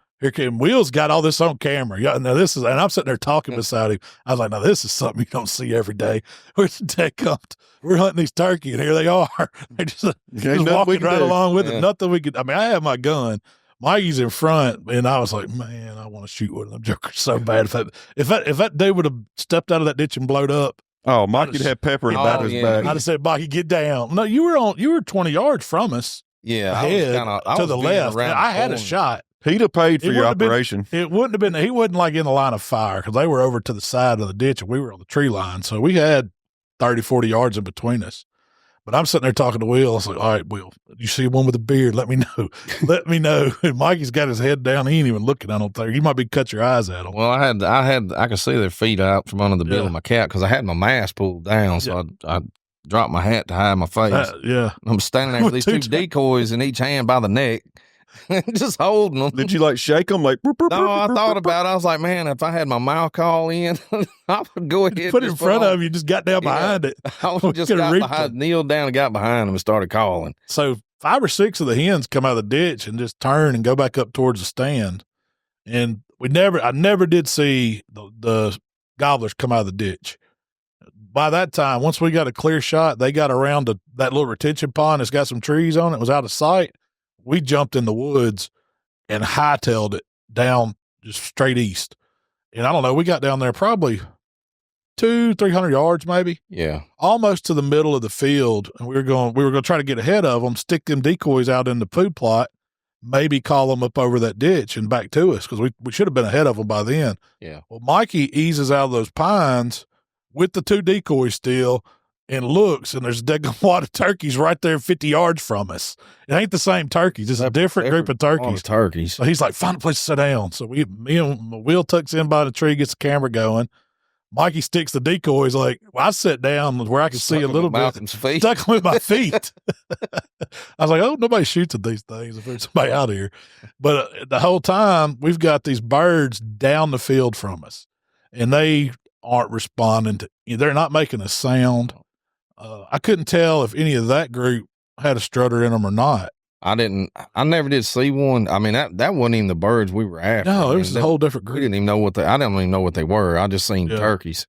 Will's got all this on camera. Yeah, now this is, and I'm sitting there talking beside him. I was like, now this is something you don't see every day. Where's the tech come? We're hunting these turkey, and here they are. They're just walking right along with it. Nothing we could. I mean, I have my gun. Mikey's in front, and I was like, man, I want to shoot one of them jokers so bad. If that dude would have stepped out of that ditch and blowed up. Oh, Mikey'd have pepper in the back of his back. I'd have said, Mikey, get down. No, you were 20 yards from us. Yeah, ahead, to the left. I had a shot. He'd have paid for your operation. It wouldn't have been. He wasn't like in the line of fire because they were over to the side of the ditch and we were on the tree line. So we had 30, 40 yards in between us. But I'm sitting there talking to Will. I was like, all right, Will, you see one with a beard, let me know. Let me know. And Mikey's got his head down. He ain't even looking, I don't think. You might be cut your eyes at him. Well, I could see their feet out from under the bill of my cap because I had my mask pulled down. So I dropped my hat to hide my face. I'm standing there with these 2 decoys in each hand by the neck. Just holding them. Did you shake them like? No, I thought about it. I was like, man, if I had my Malcom in, I would go ahead. Put it in front of you. Just got down behind it. I would just kneeled down and got behind them and started calling. So 5 or 6 of the hens come out of the ditch and just turn and go back up towards the stand. And I never did see the gobblers come out of the ditch. By that time, once we got a clear shot, they got around that little retention pond that's got some trees on it. It was out of sight. We jumped in the woods and hightailed it down just straight east. And I don't know, we got down there probably 200-300 yards maybe. Yeah. Almost to the middle of the field. And we were going to try to get ahead of them, stick them decoys out in the food plot, maybe call them up over that ditch and back to us because we should have been ahead of them by then. Yeah. Well, Mikey eases out of those pines with the 2 decoys still and looks, and there's a daggum wad of turkeys right there 50 yards from us. It ain't the same turkeys. It's a different group of turkeys. So he's like, find a place to sit down. So me and Will tucks in by the tree, gets the camera going. Mikey sticks the decoys. Like, well, I sat down where I could see a little bit. Malcolm's feet. Stuck with my feet. I was like, oh, nobody shoots at these things if there's somebody out here. But the whole time, we've got these birds down the field from us, and they aren't responding to. They're not making a sound. I couldn't tell if any of that group had a strutter in them or not. I never did see one. I mean, that wasn't even the birds we were after. No, it was a whole different We group. didn't even know I didn't even know what they were. I just seen turkeys.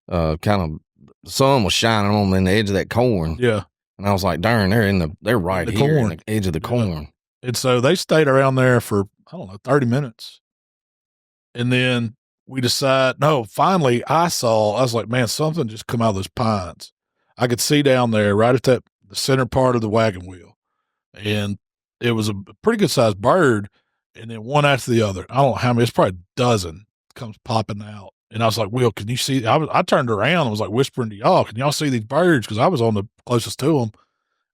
Kind of, the sun was shining on them in the edge of that corn. Yeah. And I was like, darn, they're right The here corn. in the edge of the corn. And so they stayed around there for, 30 minutes. And then we finally I was like, man, something just come out of those pines. I could see down there right at the center part of the wagon wheel. And it was a pretty good sized bird. And then one after the other, I don't know how many, it's probably a dozen comes popping out. And I was like, Will, can you see? I turned around and was like whispering to y'all, can y'all see these birds? Because I was on the closest to them.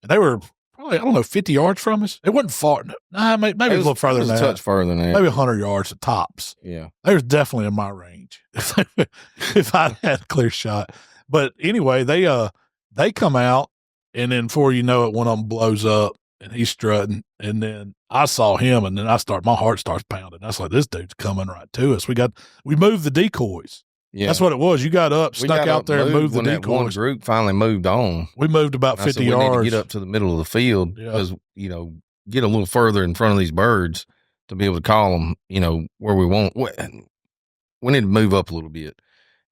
And they were probably, 50 yards from us. It wasn't far. Nah, maybe a little further than that. A touch further than that. Maybe 100 yards at tops. Yeah. They was definitely in my range if I had a clear shot. But anyway, they come out, and then before you know it, one of them blows up, and he's strutting. And then I saw him, and then my heart starts pounding. I was like, this dude's coming right to us. We moved the decoys. Yeah. That's what it was. You got up, snuck out there, and moved the decoys. That one group finally moved on. We moved about 50 yards. We need to get up to the middle of the field because, get a little further in front of these birds to be able to call them, where we want. We need to move up a little bit.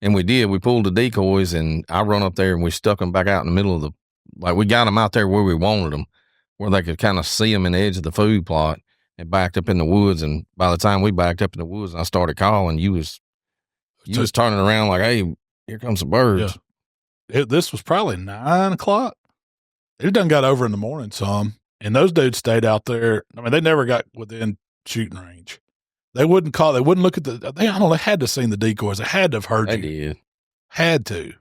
And we did. We pulled the decoys, and I run up there, and we stuck them back out in the middle of we got them out there where we wanted them, where they could kind of see them in the edge of the food plot, and backed up in the woods. And by the time we backed up in the woods and I started calling, you was turning around like, hey, here comes some birds. Yeah. This was probably 9 o'clock. It done got over in the morning some, and those dudes stayed out there. I mean, they never got within shooting range. They wouldn't call. They wouldn't look at they had to seen the decoys. They had to have heard you. They did. Had to.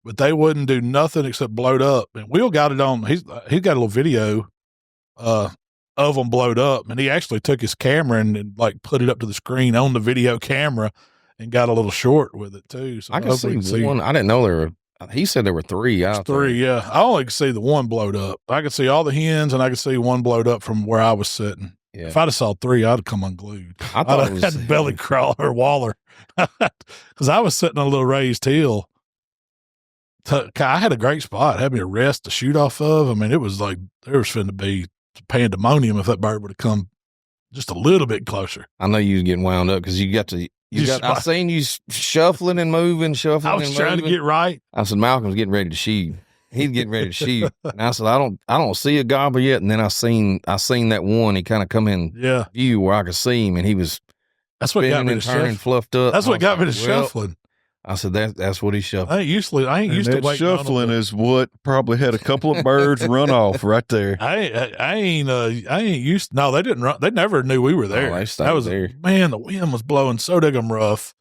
But they wouldn't do nothing except blowed up. And Will got it on. He's got a little video of them blowed up, and he actually took his camera and put it up to the screen on the video camera and got a little short with it too. So I can see one. I didn't know there were. He said there were 3 out there. 3, yeah. I only could see the one blowed up. I could see all the hens, and I could see one blowed up from where I was sitting. Yeah. If I'd have saw 3, I'd have come unglued. I thought I'd have had belly crawler or waller because I was sitting on a little raised hill. I had a great spot. Had me a rest to shoot off of. I mean, it was like there was finna be pandemonium if that bird would have come just a little bit closer. I know you was getting wound up because I seen you shuffling and moving. I was trying to get right. I said, Malcolm's getting ready to shoot. He's getting ready to shoot. And I said, I don't see a gobbler yet. And then I seen that one. He kind of come in view where I could see him, and he was that's what got me to turning, fluffed up. That's what got me to shuffling. I said that's what he's shuffling. I ain't used to waiting. Shuffling is what probably had a couple of birds run off right there. I ain't used. No, they didn't run. They never knew we were there. Oh, that was there. Man, the wind was blowing so daggum rough,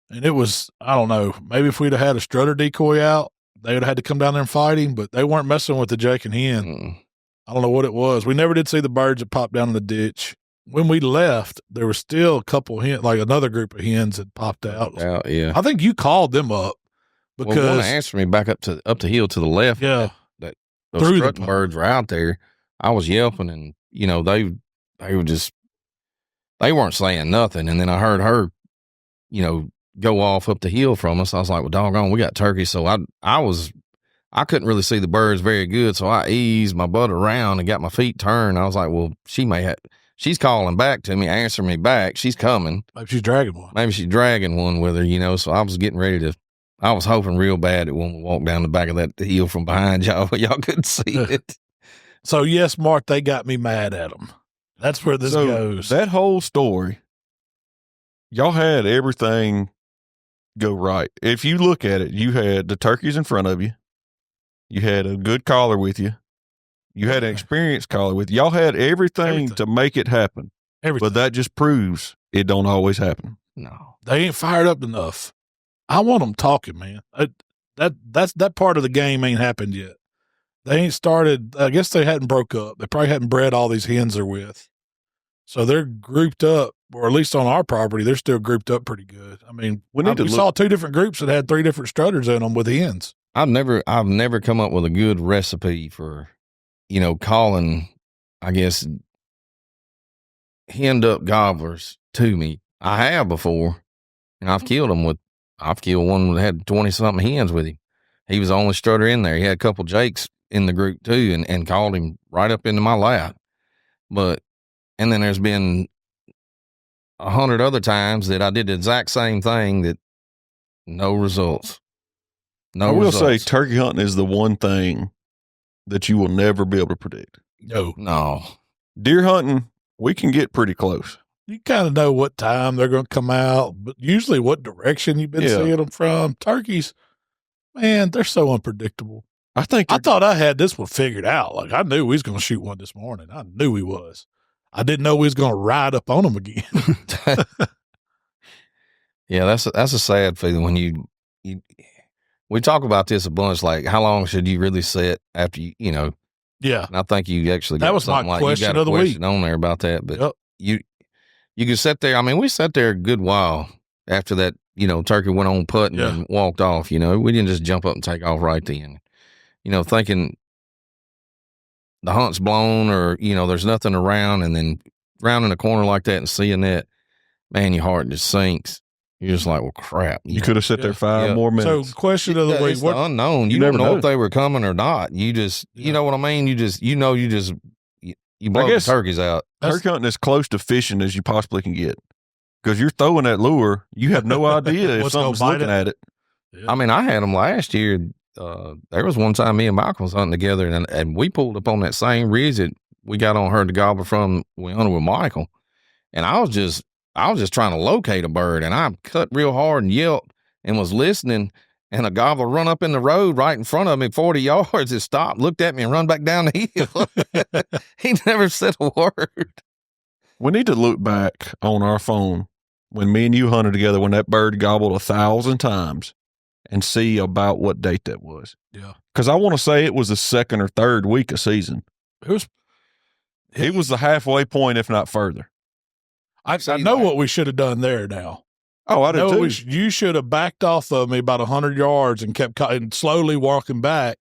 and it was. I don't know. Maybe if we'd have had a strutter decoy out, they would have had to come down there and fight him. But they weren't messing with the Jake and hen. I don't know what it was. We never did see the birds that popped down in the ditch. When we left, there was still a couple hens, another group of hens that popped out. Yeah. I think you called them up because one answered me back up the hill to the left. Yeah, that those strutting birds were out there. I was yelping, and they were just they weren't saying nothing. And then I heard her, go off up the hill from us. I was like, well, doggone, we got turkey. So I couldn't really see the birds very good. So I eased my butt around and got my feet turned. I was like, well, she's calling back to me, answering me back. She's coming. Maybe she's dragging one. Maybe she's dragging one with her, So I was getting ready I was hoping real bad that when we walked down the back of that hill from behind y'all, y'all couldn't see it. So, yes, Mark, they got me mad at them. That's where this goes. That whole story, y'all had everything go right. If you look at it, you had the turkeys in front of you. You had a good caller with you. You had an experienced caller with you. Y'all had everything to make it happen. But that just proves it don't always happen. No. They ain't fired up enough. I want them talking, man. That part of the game ain't happened yet. They ain't started. I guess they hadn't broke up. They probably hadn't bred all these hens they're with. So they're grouped up, or at least on our property, they're still grouped up pretty good. I mean, we saw 2 different groups that had 3 different strutters in them with hens. I've never come up with a good recipe for, calling, I guess, henned up gobblers to me. I have before, and I've killed one that had 20-something hens with him. He was the only strutter in there. He had a couple Jakes in the group too, and called him right up into my lap. And then there's been 100 other times that I did the exact same thing that no results. I will say turkey hunting is the one thing that you will never be able to predict. No. Deer hunting, we can get pretty close. You kind of know what time they're going to come out, but usually what direction you've been seeing them from. Turkeys, man, they're so unpredictable. I thought I had this one figured out. Like, I knew we was going to shoot one this morning. I knew he was. I didn't know we was going to ride up on him again. Yeah, that's a sad feeling when you we talk about this a bunch, like how long should you really set after you Yeah. And I think you actually that was my question of the week on there about that, but you could sit there. I mean, we sat there a good while after that, turkey went on putting and walked off, we didn't just jump up and take off right then, thinking the hunt's blown or, there's nothing around, and then rounding a corner like that and seeing that, man, your heart just sinks. You're just like, well, crap. You could have sat there 5 more minutes. So, question of the week. It's the unknown. You don't know if they were coming or not. You just, you know what I mean? You blow the turkeys out. Turkey hunting is as close to fishing as you possibly can get. Because you're throwing that lure, you have no idea if something's looking at it. Yeah. I mean, I had them last year. There was one time me and Malcom was hunting together, and we pulled up on that same ridge that we got on her to gobble from. We hunted with Michael, and I was just trying to locate a bird, and I cut real hard and yelped and was listening, and a gobbler run up in the road right in front of me, 40 yards. It stopped, looked at me, and run back down the hill. He never said a word. We need to look back on our phone when me and you hunted together, when that bird gobbled 1,000 times, and see about what date that was. Yeah. Because I want to say it was the 2nd or 3rd week of season. It was the halfway point, if not further. I know what we should have done there now. Oh, I did too. You should have backed off of me about 100 yards and kept and slowly walking back,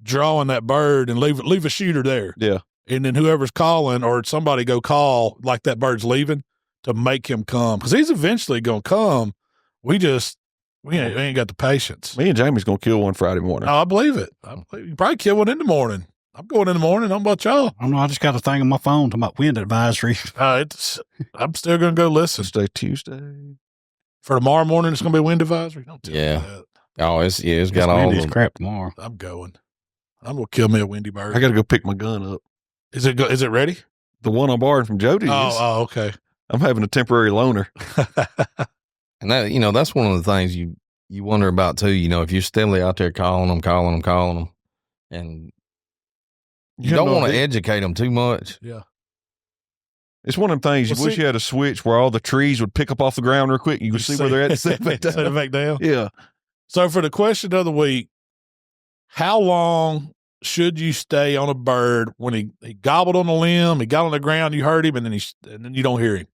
drawing that bird and leave a shooter there. Yeah. And then whoever's calling or somebody go call like that bird's leaving to make him come. Because he's eventually going to come. We ain't got the patience. Me and Jamie's going to kill one Friday morning. Oh, I believe it. You probably kill one in the morning. I'm going in the morning. How about y'all? I don't know. I just got a thing on my phone talking about wind advisory. I'm still going to go listen. Tuesday. For tomorrow morning, it's going to be wind advisory. Don't tell me that. Oh, it's got all this crap tomorrow. I'm going. I'm going to kill me a windy bird. I got to go pick my gun up. Is it ready? The one I borrowed from Jody. Oh, okay. I'm having a temporary loaner. And that, that's one of the things you wonder about too, if you're steadily out there calling them, and you don't want to educate them too much. Yeah. It's one of them things you wish you had a switch where all the trees would pick up off the ground real quick and you could see where they're at. Set it back down. Yeah. So for the question of the week, how long should you stay on a bird when he gobbled on the limb, he got on the ground, you heard him, and then you don't hear him?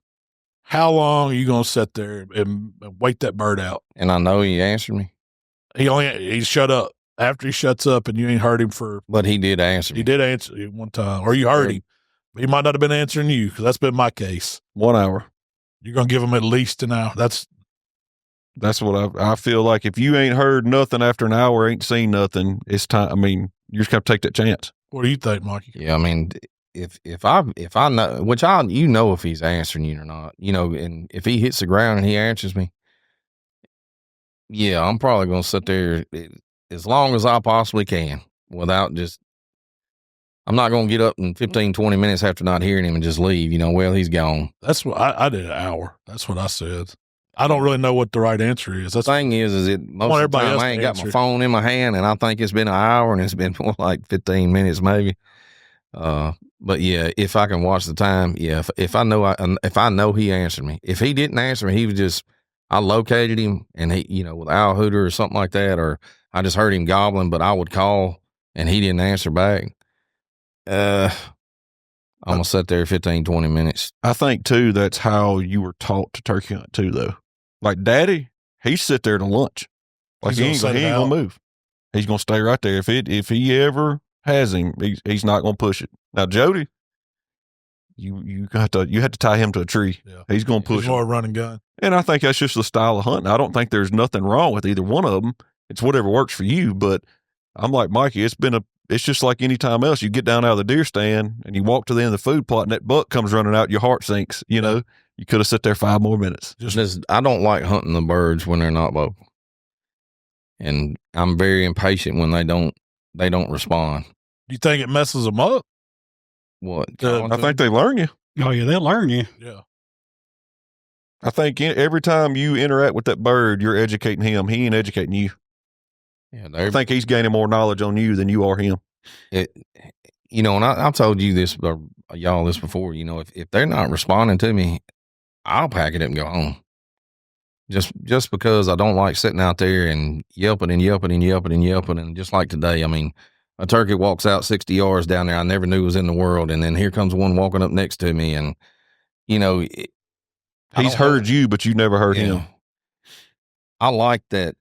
How long are you going to sit there and wait that bird out? And I know he answered me. He shut up. After he shuts up and you ain't heard him But he did answer me. He did answer you one time. Or you heard him. He might not have been answering you, because that's been my case. 1 hour. You're going to give him at least an hour. That's what I feel like. If you ain't heard nothing after an hour, ain't seen nothing, it's time. I mean, you just got to take that chance. What do you think, Mikey? Yeah, I mean, if I know, which if he's answering you or not, and if he hits the ground and he answers me, yeah, I'm probably going to sit there as long as I possibly can without I'm not going to get up in 15, 20 minutes after not hearing him and just leave, well, he's gone. That's what I did, an hour. That's what I said. I don't really know what the right answer is. The thing is most of the time I ain't got my phone in my hand, and I think it's been an hour and it's been more like 15 minutes maybe. But yeah, if I can watch the time, yeah, if I know he answered me. If he didn't answer me, he was just, I located him and he, with owl hooter or something like that, or I just heard him gobbling, but I would call and he didn't answer back. I'm going to sit there 15, 20 minutes. I think, too, that's how you were taught to turkey hunt, too, though. Like, Daddy, he sit there to lunch. Like, he ain't going to move. He's going to stay right there. If he ever has him, he's not going to push it. Now, Jody, you have to tie him to a tree. Yeah. He's going to push more run and gun. And I think that's just the style of hunting. I don't think there's nothing wrong with either one of them. It's whatever works for you. But I'm like Mikey. It's just like any time else. You get down out of the deer stand and you walk to the end of the food plot, and that buck comes running out. Your heart sinks. You know, you could have sat there 5 more minutes. I don't like hunting the birds when they're not vocal, and I'm very impatient when they don't respond. Do you think it messes them up? What? I think they learn you. Oh yeah, they'll learn you. Yeah. I think every time you interact with that bird, you're educating him. He ain't educating you. Yeah, I think he's gaining more knowledge on you than you are him. And I've told you this, or y'all this before. If they're not responding to me, I'll pack it up and go home. Just because I don't like sitting out there and yelping and yelping and yelping and yelping. And just like today, I mean, a turkey walks out 60 yards down there I never knew was in the world. And then here comes one walking up next to me. And, he's heard you, but you never heard him. I like that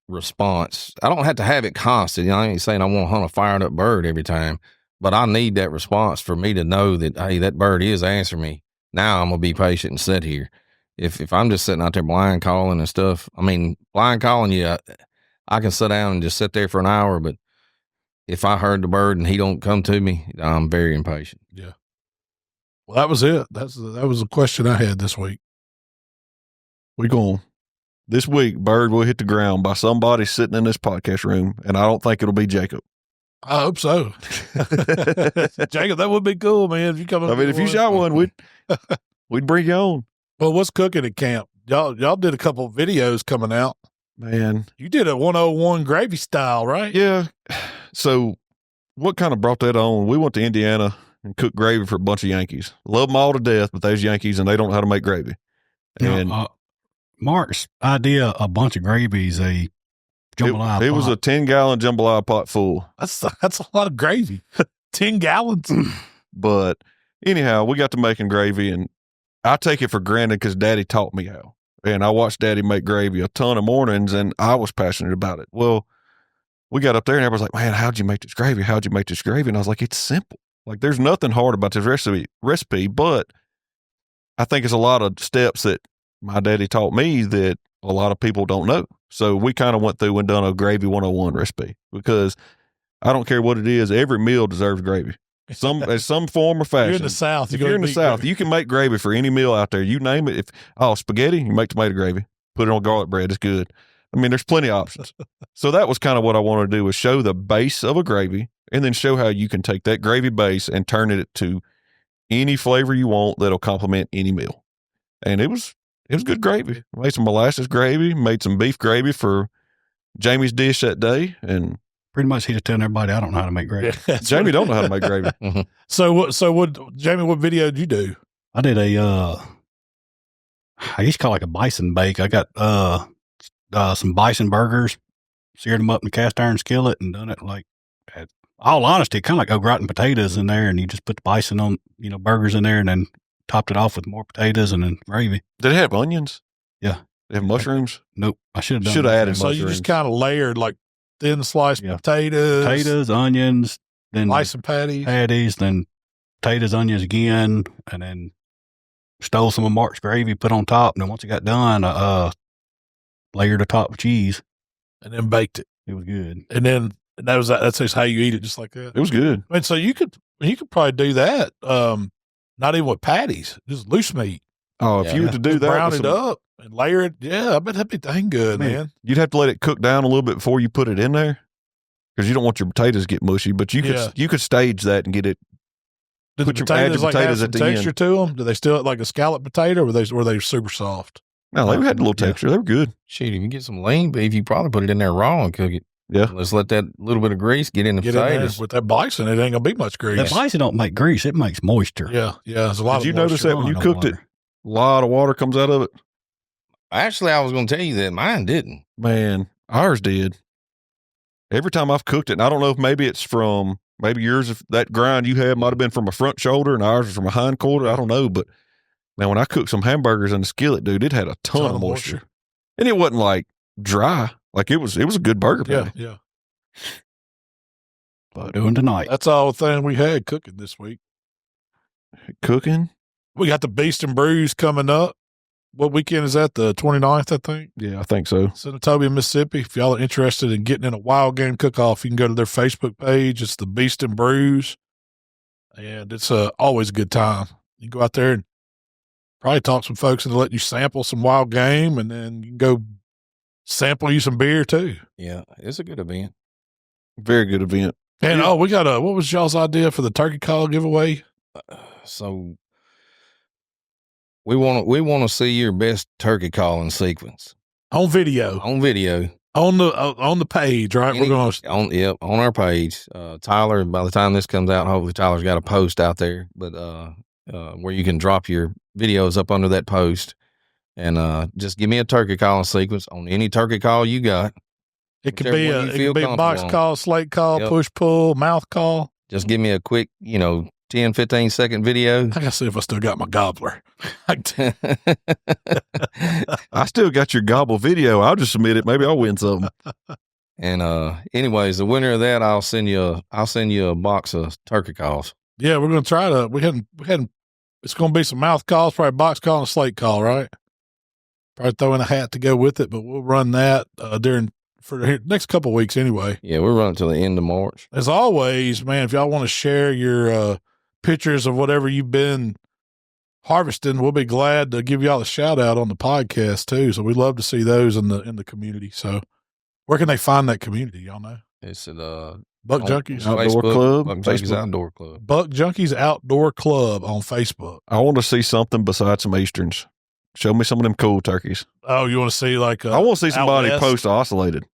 response. I don't have to have it constant. I ain't saying I want to hunt a fired up bird every time, but I need that response for me to know that, hey, that bird is answering me. Now I'm going to be patient and sit here. If I'm just sitting out there blind calling and stuff, I mean, blind calling, I can sit down and just sit there for an hour, but if I heard the bird and he don't come to me, I'm very impatient. Yeah. Well, that was it. That was a question I had this week. This week, bird will hit the ground by somebody sitting in this podcast room, and I don't think it'll be Jacob. I hope so. Jacob, that would be cool, man. If you come up if you shot one, we'd bring you on. Well, what's cooking at camp? Y'all did a couple of videos coming out. Man. You did a 101 gravy style, right? Yeah. So what kind of brought that on? We went to Indiana and cooked gravy for a bunch of Yankees. Love them all to death, but those Yankees, and they don't know how to make gravy. And Mark's idea, a bunch of gravies, a jambalaya pot. It was a 10-gallon jambalaya pot full. That's a lot of gravy. 10 gallons. But anyhow, we got to making gravy, and I take it for granted because Daddy taught me how. And I watched Daddy make gravy a ton of mornings, and I was passionate about it. Well, we got up there, and everybody's like, man, how'd you make this gravy? How'd you make this gravy? And I was like, it's simple. Like, there's nothing hard about this recipe, but I think it's a lot of steps that my daddy taught me that a lot of people don't know. So we kind of went through and done a gravy 101 recipe because I don't care what it is. Every meal deserves gravy. Some form or fashion. You're in the South. If you're in the South, you can make gravy for any meal out there. You name it. Spaghetti, you make tomato gravy. Put it on garlic bread. It's good. I mean, there's plenty of options. So that was kind of what I wanted to do, was show the base of a gravy and then show how you can take that gravy base and turn it to any flavor you want that'll complement any meal. And it was good gravy. Made some molasses gravy, made some beef gravy for Jamie's dish that day, and pretty much he was telling everybody I don't know how to make gravy. Yeah, Jamie don't know how to make gravy. So what video did you do? I did I used to call it like a bison bake. I got some bison burgers, seared them up in a cast iron skillet, and done it like, at all honesty, kind of like au gratin potatoes in there, and you just put the bison on, burgers in there, and then topped it off with more potatoes and then gravy. Did it have onions? Yeah. Did it have mushrooms? Nope. I should have added mushrooms. So you just kind of layered like thin sliced potatoes, onions, then bison patties, then potatoes, onions again, and then stole some of Mark's gravy, put on top, and then once it got done, layered the top with cheese, and then baked it. It was good. And then that's just how you eat it, just like that. It was good. I mean, so you could probably do that. Not even with patties, just loose meat. Oh, if you were to do that, brown it up and layer it, I bet that'd be dang good, man. You'd have to let it cook down a little bit before you put it in there, because you don't want your potatoes to get mushy. But you could stage that and get it. Did the potatoes have some texture to them? Do they still like a scallop potato, or were they super soft? No, they had a little texture. They were good. Shoot, if you get some lean beef, you probably put it in there raw and cook it. Yeah. Let's let that little bit of grease get in the potatoes. With that bison, it ain't gonna be much grease. That bison don't make grease; it makes moisture. Yeah. There's a lot. Did you notice that when you cooked it, a lot of water comes out of it? Actually, I was going to tell you that mine didn't. Man, ours did. Every time I've cooked it, and I don't know if maybe it's from Maybe yours, if that grind you had might have been from a front shoulder and ours was from a hind quarter. I don't know. But, man, when I cooked some hamburgers in the skillet, dude, it had a ton of moisture. And it wasn't, like, dry. Like, it was a good burger patty. Yeah. But doing tonight. That's all the thing we had cooking this week. Cooking? We got the Beast and Brews coming up. What weekend is that? The 29th, I think? Yeah, I think so. Senatobia, Mississippi. If y'all are interested in getting in a wild game cook-off, you can go to their Facebook page. It's the Beast and Brews. And it's always a good time. You can go out there and probably talk some folks into letting you sample some wild game, and then you can go sample you some beer too. Yeah, it's a good event. Very good event. And we got what was y'all's idea for the turkey call giveaway? So we want to see your best turkey calling sequence On video. on video On the page, right? We're going to on our page. Tyler, by the time this comes out, hopefully Tyler's got a post out there, but where you can drop your videos up under that post, and just give me a turkey calling sequence on any turkey call you got. It could Whichever be one you a feel box comfortable call, slate call, Yep. push pull, mouth call. Just give me a quick, 10, 15 second video. I gotta see if I still got my gobbler. I still got your gobble video. I'll just submit it. Maybe I'll win something. And anyways, the winner of that, I'll send you a box of turkey calls. Yeah, we're gonna try to. We hadn't. It's gonna be some mouth calls, probably box call and a slate call, right? Probably throw in a hat to go with it, but we'll run that for the next couple of weeks anyway. Yeah, we're running till the end of March. As always, man, if y'all want to share your pictures of whatever you've been harvesting, we'll be glad to give y'all a shout out on the podcast too. So we'd love to see those in the community. So where can they find that community? Y'all know? It's at Buck on Junkies. Outdoor Facebook, Club, Buck Junkies Facebook. Outdoor Club. Buck Junkies Outdoor Club on Facebook. I want to see something besides some Easterns. Show me some of them cool turkeys. Oh, you want to see like I want to see somebody West? post oscillated.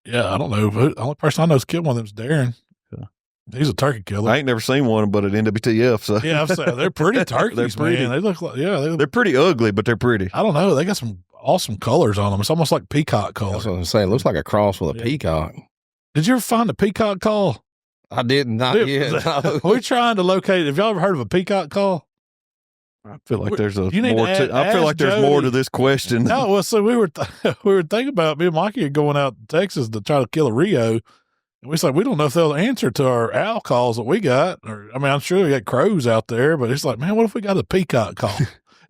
Yeah, I don't know. The only person I know who's killed one of them's Darren. Yeah. He's a turkey killer. I ain't never seen one, but at NWTF. So Yeah, I've said they're pretty turkeys, They're pretty. man. They look like they're pretty ugly, but they're pretty. I don't know. They got some awesome colors on them. It's almost like peacock color. That's what I'm saying. It looks like a cross with a Yeah. peacock. Did you ever find a peacock call? I did not Dude, yet. No. We're trying to locate. Have y'all ever heard of a peacock call? I feel like there's You need more to to. I feel ask like there's more Jody. to this question. No, well, so we were thinking about me and Mikey going out to Texas to try to kill a Rio, and we said we don't know if they'll answer to our owl calls that we got. Or I mean, I'm sure we got crows out there, but it's like, man, what if we got a peacock call?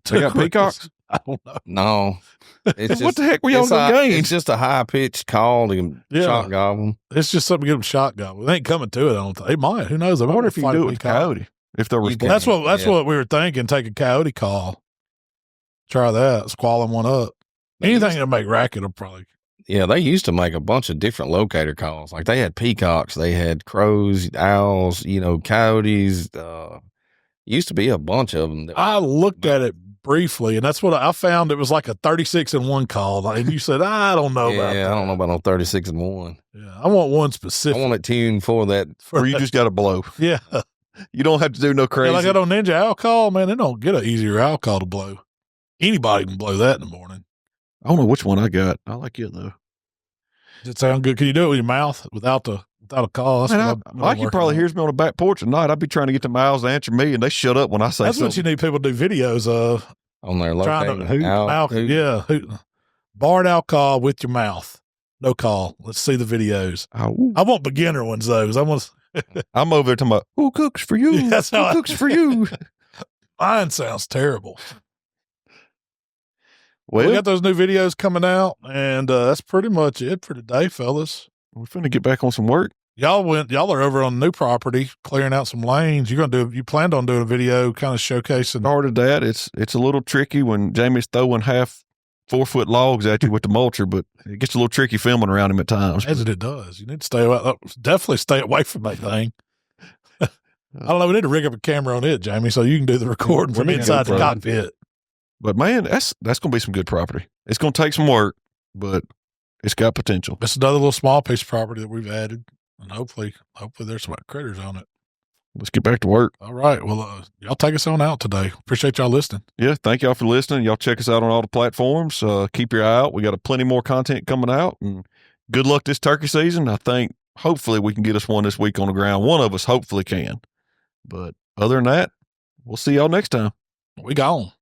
They got peacocks? I don't know. No. It's What the heck were y'all it's, gonna gain? it's just a high pitched call to Yeah. shock goblin. It's just something to get them shot gobble. They ain't coming to it. I don't think they might. Who knows? I wonder if you can do it with coyote. If they're You responsible. can. That's Yeah. what we were thinking. Take a coyote call. Try that. Squall them one up. Anything to make racket will probably. Yeah, they used to make a bunch of different locator calls. Like they had peacocks, they had crows, owls, coyotes. Used to be a bunch of them. I looked at it briefly, and that's what I found. It was like a 36-in-1 call. And you said, I don't know about that. I don't know about no 36 and 1. Yeah, I want one I specific. want it tuned for that. Or you just got to blow. Yeah. You don't have to do no Yeah, crazy. like that on Ninja Owl call, man, they don't get an easier owl call to blow. Anybody can blow that in the morning. I don't know which one I got. I like it though. Does it sound good? Can you do it with your mouth without a call? That's Man, what I'm Mikey working probably on. hears me on the back porch at night. I'd be trying to get the mouths to answer me, and they shut up when I say That's what something. you need people to do videos of. On their Trying locator. to hoot, owl, mouth, hoot. yeah, hoot. Barred owl call with your mouth. No call. Let's see the videos. Oh, I want beginner ones though, 'cause I want I'm over there talking about who cooks for you. Yeah, that's who how I- cooks for you. mine sounds terrible. Well, We got those new videos coming out, and that's pretty much it for today, fellas. we're finna get back on some work. Y'all are over on the new property, clearing out some lanes. You planned on doing a video kind of showcasing. Started that. It's a little tricky when Jamie's throwing 4-foot logs at you with the mulcher, but it gets a little tricky filming around him at times. As it does. You need to definitely stay away from that thing. I don't know. We need to rig up a camera on it, Jamie, so you can do the recording from We need inside the GoPro. cockpit. But man, that's going to be some good property. It's going to take some work, but it's got potential. It's another little small piece of property that we've added, and hopefully there's some critters on it. Let's get back to work. All right. Well, y'all take us on out today. Appreciate y'all listening. Yeah, thank y'all for listening. Y'all check us out on all the platforms. Keep your eye out. We got plenty more content coming out, and good luck this turkey season. I think hopefully we can get us one this week on the ground. One of us hopefully can. But other than that, we'll see y'all next time. We gone.